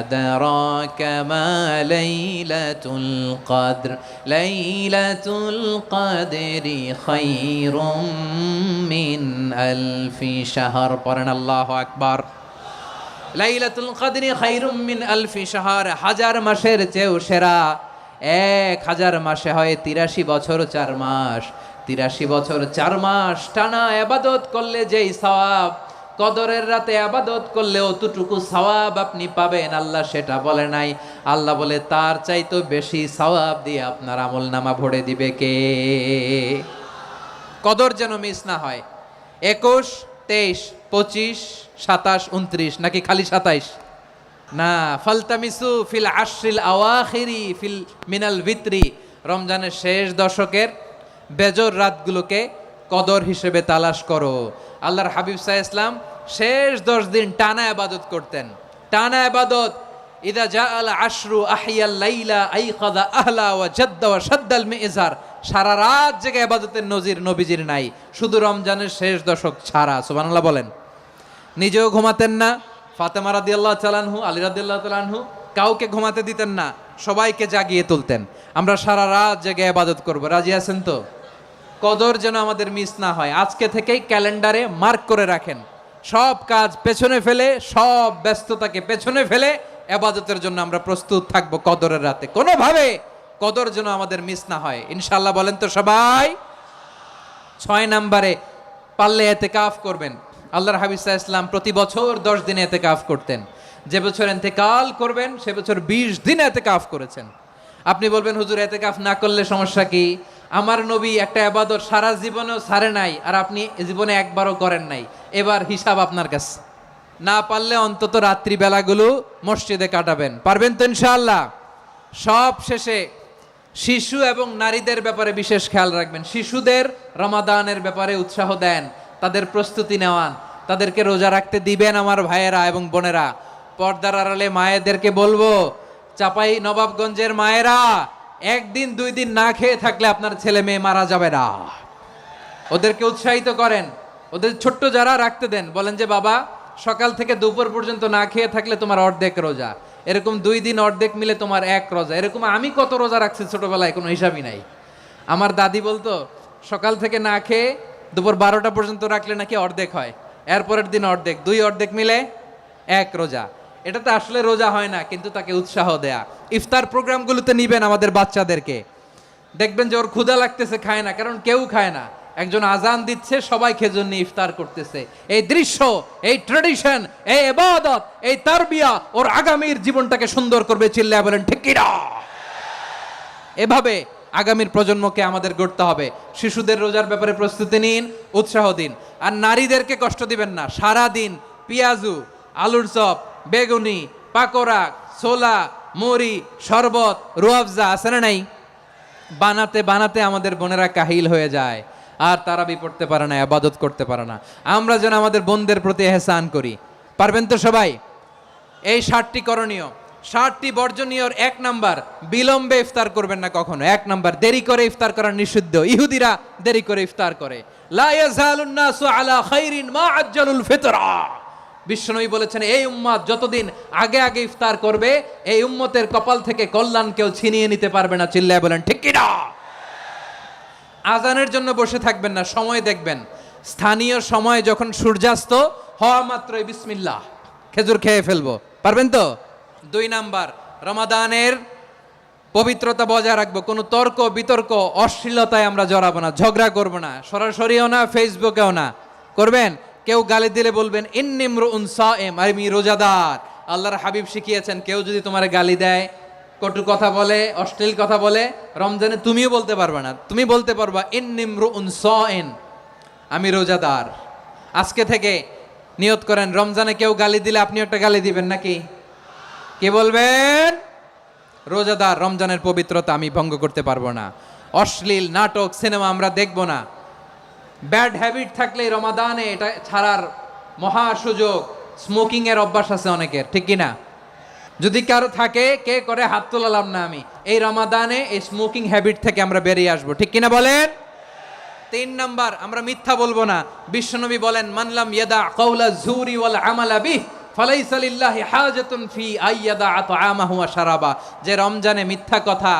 أدراك ما ليلة القدر ليلة القدر خير من ألف شهر পড়েন আল্লাহু আকবার লাইলাতুল কদরি খায়রুম মিন আলফি শাহর হাজার মাসের চেয়েও সেরা 1000 মাসে হয় 83 বছর 4 মাস 83 বছর 4 মাস টানা ইবাদত করলে যেই সওয়াব কদরের রাতে ইবাদত করলে অতটুকু সওয়াব আপনি পাবেন আল্লাহ সেটা বলে নাই আল্লাহ বলে তার চাইতে বেশি সওয়াব দিয়ে আপনার আমলনামা ভরে দিবে কে কদর যেন মিস না হয় 21 23 25 27 29 নাকি খালি 27 না ফালতামিসু ফিল আশরিল আওয়াখিরি ফিল মিনাল ভিতরি রমজানের শেষ দশকের বেজর রাতগুলোকে কদর হিসেবে তালাশ করো আল্লাহর হাবিব সাল্লাল্লাহু আলাইহি ওয়াসাল্লাম শেষ 10 দিন টানা ইবাদত করতেন টানা ইবাদত ইদা জাআল আশরু আহিয়াল লাইলা আইকাদা আহলা ওয়া জাদ্দা ওয়া শাদ্দাল মিজার সারা রাত জেগে ইবাদতের নজির নবীজির নাই শুধু রমজানের শেষ দশক ছাড়া সুবহানাল্লাহ বলেন নিজেও ঘুমাতেন না ফাতেমা রাদিয়াল্লাহু তাআলা আনহু আলী রাদিয়াল্লাহু তাআলা আনহু কাউকে ঘুমাতে দিতেন না সবাইকে জাগিয়ে তুলতেন আমরা সারা রাত জেগে ইবাদত করব রাজি আছেন তো কদর যেন আমাদের মিস না হয় আজকে থেকেই ক্যালেন্ডারে মার্ক করে রাখেন সব কাজ পেছনে ফেলে সব ব্যস্ততাকে পেছনে ফেলে ইবাদতের জন্য আমরা প্রস্তুত থাকব কদরের রাতে কোনোভাবে কদর যেন আমাদের মিস না হয় ইনশাআল্লাহ বলেন তো সবাই 6 নম্বরে পারলে ইতিকাফ করবেন আল্লাহর হাবিব সাল্লাল্লাহু আলাইহি ওয়াসাল্লাম প্রতি বছর 10 দিন ইতিকাফ করতেন যে বছর ইন্তেকাল করবেন সে বছর 20 দিন ইতিকাফ করেছেন আপনি বলবেন হুজুর ইতিকাফ না করলে সমস্যা কি আমার নবী একটা ইবাদত সারা জীবনেও ছাড়ে নাই আর আপনি জীবনে একবারও করেন নাই এবার হিসাব আপনার কাছে না পারলে অন্তত রাত্রি বেলাগুলো মসজিদে কাটাবেন পারবেন তো ইনশাআল্লাহ সব শেষে শিশু এবং নারীদের ব্যাপারে বিশেষ খেয়াল রাখবেন শিশুদের রমাদানের ব্যাপারে উৎসাহ দেন তাদের প্রস্তুতি নেওয়ান তাদেরকে রোজা রাখতে দিবেন আমার ভাইয়েরা এবং বোনেরা পর্দার আড়ালে মায়েদেরকে বলবো চাপাই নবাবগঞ্জের মায়েরা একদিন 2 দিন না খেয়ে থাকলে আপনার ছেলে মেয়ে মারা যাবে না ওদেরকে উৎসাহিত করেন ওদের ছোট্ট যারা রাখতে দেন বলেন যে বাবা সকাল থেকে দুপুর পর্যন্ত না খেয়ে থাকলে তোমার অর্ধেক রোজা এরকম 2 দিন অর্ধেক মিলে তোমার 1 রোজা এরকম আমি কত রোজা রাখছি ছোটবেলায় কোনো হিসাবই নাই আমার দাদি বলতো সকাল থেকে না খেয়ে দুপুর 12টা পর্যন্ত রাখলে নাকি অর্ধেক হয় এরপরের দিন অর্ধেক 2 অর্ধেক মিলে 1 রোজা এটা তো আসলে রোজা হয় না কিন্তু তাকে উৎসাহ দেয়া ইফতার প্রোগ্রামগুলোতে নিবেন আমাদের বাচ্চাদেরকে দেখবেন যে ওর ক্ষুধা লাগতেছে খায় না কারণ কেউ খায় না একজন আজান দিচ্ছে সবাই খেজুর নিয়ে ইফতার করতেছে এই দৃশ্য এই ট্র্যাডিশন এই ইবাদত এই তারবিয়া ওর আগামীর জীবনটাকে সুন্দর করবে চিল্লায় বলেন ঠিক কি না এভাবে আগামীর প্রজন্মকে আমাদের গড়তে হবে শিশুদের রোজার ব্যাপারে প্রস্তুতি নিন উৎসাহ দিন আর নারীদেরকে কষ্ট দিবেন না সারা দিন পেঁয়াজু আলুর চপ বেগুনি পাকোড়া ছোলা মুড়ি শরবত রুয়াবজা আছে না নাই বানাতে বানাতে আমাদের বোনেরা কাহিল হয়ে যায় আর তারাবি পড়তে পারে না ইবাদত করতে পারে না আমরা যেন আমাদের বোনদের প্রতি ইহসান করি পারবেন তো সবাই এই 7টি করণীয় 7টি বর্জনীয়র 1 নাম্বার বিলম্বে ইফতার করবেন না কখনো 1 নাম্বার দেরি করে ইফতার করা নিষিদ্ধ ইহুদিরা দেরি করে ইফতার করে লা ইয়াজালুন নাসু আলা খাইরিন মা আজ্জালুল ফিতরা বিশ্বনবী বলেছেন এই উম্মত যতদিন আগে আগে ইফতার করবে এই উম্মতের কপাল থেকে কল্যাণ কেউ ছিনিয়ে নিতে পারবে না চিল্লায় বলেন ঠিক কি না আজানের জন্য বসে থাকবেন না সময় দেখবেন স্থানীয় সময় যখন সূর্যাস্ত হওয়া মাত্রই বিসমিল্লাহ খেজুর খেয়ে ফেলবো পারবেন তো 2 নাম্বার রমাদানের পবিত্রতা বজায় রাখবো কোনো তর্ক বিতর্ক অশ্লীলতায় আমরা জড়াবো না ঝগড়া করবো না সরাসরিও না ফেসবুকেও না করবেন কেউ গালি দিলে বলবেন ইন্নিমরুন সায়েম আমি রোজাদার আল্লাহর হাবিব শিখিয়েছেন কেউ যদি তোমার গালি দেয় কটু কথা বলে অশ্লীল কথা বলে রমজানে তুমিও বলতে পারবে না তুমি বলতে পারবা ইন্নিমরুন সায়েম আমি রোজাদার আজকে থেকে নিয়ত করেন রমজানে কেউ গালি দিলে আপনি একটা গালি দিবেন নাকি কি বলবেন রোজাদার রমজানের পবিত্রতা আমি ভঙ্গ করতে পারবো না অশ্লীল নাটক সিনেমা আমরা দেখব না ব্যাড হ্যাবিট থাকলে রমাদানে এটা ছাড়ার মহা সুযোগ স্মোকিং এর অভ্যাস আছে অনেকের ঠিক কি না যদি কারো থাকে কে করে হাত তোলালাম না আমি এই রমাদানে এই স্মোকিং হ্যাবিট থেকে আমরা বেরিয়ে আসবো ঠিক কিনা বলেন তিন নাম্বার, আমরা মিথ্যা বলবো না। বিশ্বনবী বলেন, মানলাম ইয়াদা কাউলা যুরি ওয়াল আমালা বিহ ফালাইসা লিল্লাহি হাজাতুন ফি আইয়াদা আতআমাহু ওয়া শারাবা। যে রমজানে মিথ্যা কথা,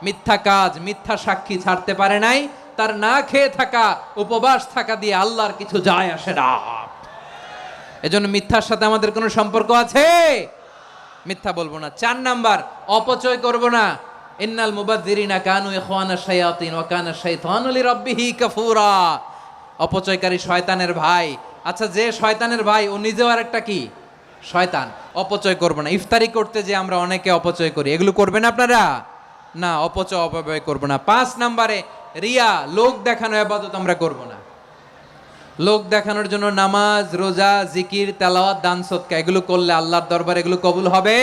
মিথ্যা কাজ, মিথ্যা সাক্ষী ছাড়তে পারে নাই, তার না খেয়ে থাকা, উপবাস থাকা দিয়ে আল্লাহর কিছু যায় আসে না। এজন্য মিথ্যার সাথে আমাদের কোনো সম্পর্ক আছে? মিথ্যা বলবো না। চার নাম্বার, অপচয় করব না। ইন্নাল মুবাযযিরিনা কানু ইখওয়ানাশ শায়াতিন ওয়া কানা শাইতানু লিরাব্বিহি কাফুরা। অপচয়কারী শয়তানের ভাই। আচ্ছা, যে শয়তানের ভাই ও নিজেও আরেকটা কি? শয়তান। অপচয় করব না। ইফতারি করতে যে আমরা অনেকে অপচয় করি, এগুলো করবেন আপনারা? না, অপব্যয় করব না। 5 নম্বরে, রিয়া, লোক দেখানো ইবাদত আমরা করব না। লোক দেখানোর জন্য নামাজ, রোজা, জিকির, তেলাওয়াত, দান সদকা এগুলো করলে আল্লাহর দরবারে এগুলো কবুল হবে।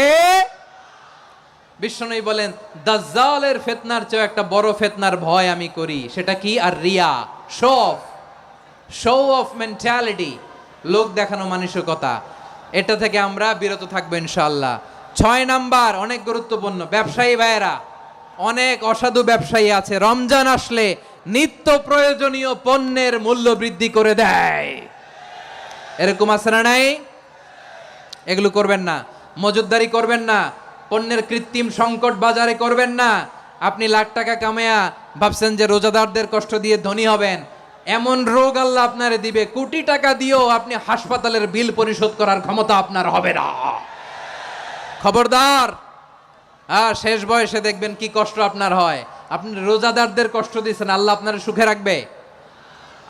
বিশ্বনবী বলেন, দাজ্জালের ফিতনার চেয়ে একটা বড় ফিতনার ভয় আমি করি, সেটা কি? আর রিয়া, শো অফ মেন্টালিটি, লোক দেখানো মানসিকতা। এটা থেকে আমরা বিরত থাকবো ইনশাআল্লাহ। 6 নাম্বার, অনেক গুরুত্বপূর্ণ, ব্যবসায়ী ভাইয়েরা, অনেক অসাধু ব্যবসায়ী আছে রমজান আসলে নিত্য প্রয়োজনীয় পণ্যের মূল্য বৃদ্ধি করে দেয়। এরকম আছে না নাই? এগুলো করবেন না। মজুদদারি করবেন না। পণ্যের কৃত্রিম সংকট বাজারে করবেন না। আপনি লাখ টাকা কামায়া ভাবছেন যে রোজাদারদের কষ্ট দিয়ে ধনী হবেন, এমন রোগ আল্লাহ আপনারে দিবে, কোটি টাকা দিয়েও আপনি হাসপাতালের বিল পরিশোধ করার ক্ষমতা আপনার হবে না। খবরদার। শেষ বয়সে দেখবেন কি কষ্ট আপনার হয়। আপনি রোজাদারদের কষ্ট দিয়েছেন, আল্লাহ আপনার সুখে রাখবে?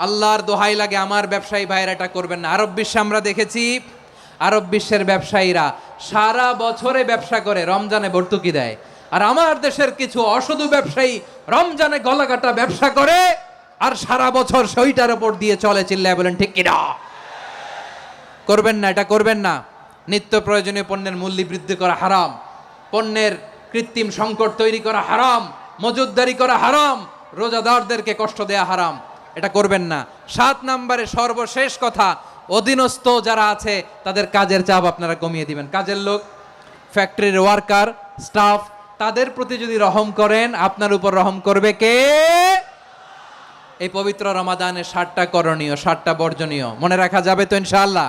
আল্লাহর দোহাই লাগে, আমার ব্যবসায়ী ভাইয়েরা এটা করবেন না। আরব বিশ্বে আমরা দেখেছি, আরব বিশ্বের ব্যবসায়ীরা সারা বছরে ব্যবসা করে, রমজানে ভর্তুকি দেয়। আর আমার দেশের কিছু অসাধু ব্যবসায়ী রমজানে গলাকাটা ব্যবসা করে আর সারা বছর সেইটার উপর দিয়ে চলে। চিল্লায় বলেন ঠিক কিনা? করবেন না, এটা করবেন না। নিত্য প্রয়োজনীয় পণ্যের মূল্য বৃদ্ধি করা হারাম, পণ্যের কৃত্রিম সংকট তৈরি করা হারাম, মজুদদারি করা হারাম, রোজাদারদেরকে কষ্ট দেয়া হারাম, এটা করবেন না। 7 নম্বরে সর্বশেষ কথা, অধীনস্থ যারা আছে তাদের কাজের চাপ আপনারা কমিয়ে দিবেন। কাজের লোক, ফ্যাক্টরির ওয়ার্কার, স্টাফ, তাদের প্রতি যদি রহম করেন, আপনার উপর রহম করবে কে? এই পবিত্র রমাদানের 7টা করণীয়, 7টা বর্জনীয় মনে রাখা যাবে তো ইনশাআল্লাহ?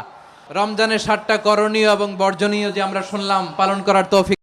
রমজানের 7টা করণীয় এবং বর্জনীয় যে আমরা শুনলাম, পালন করার তৌফিক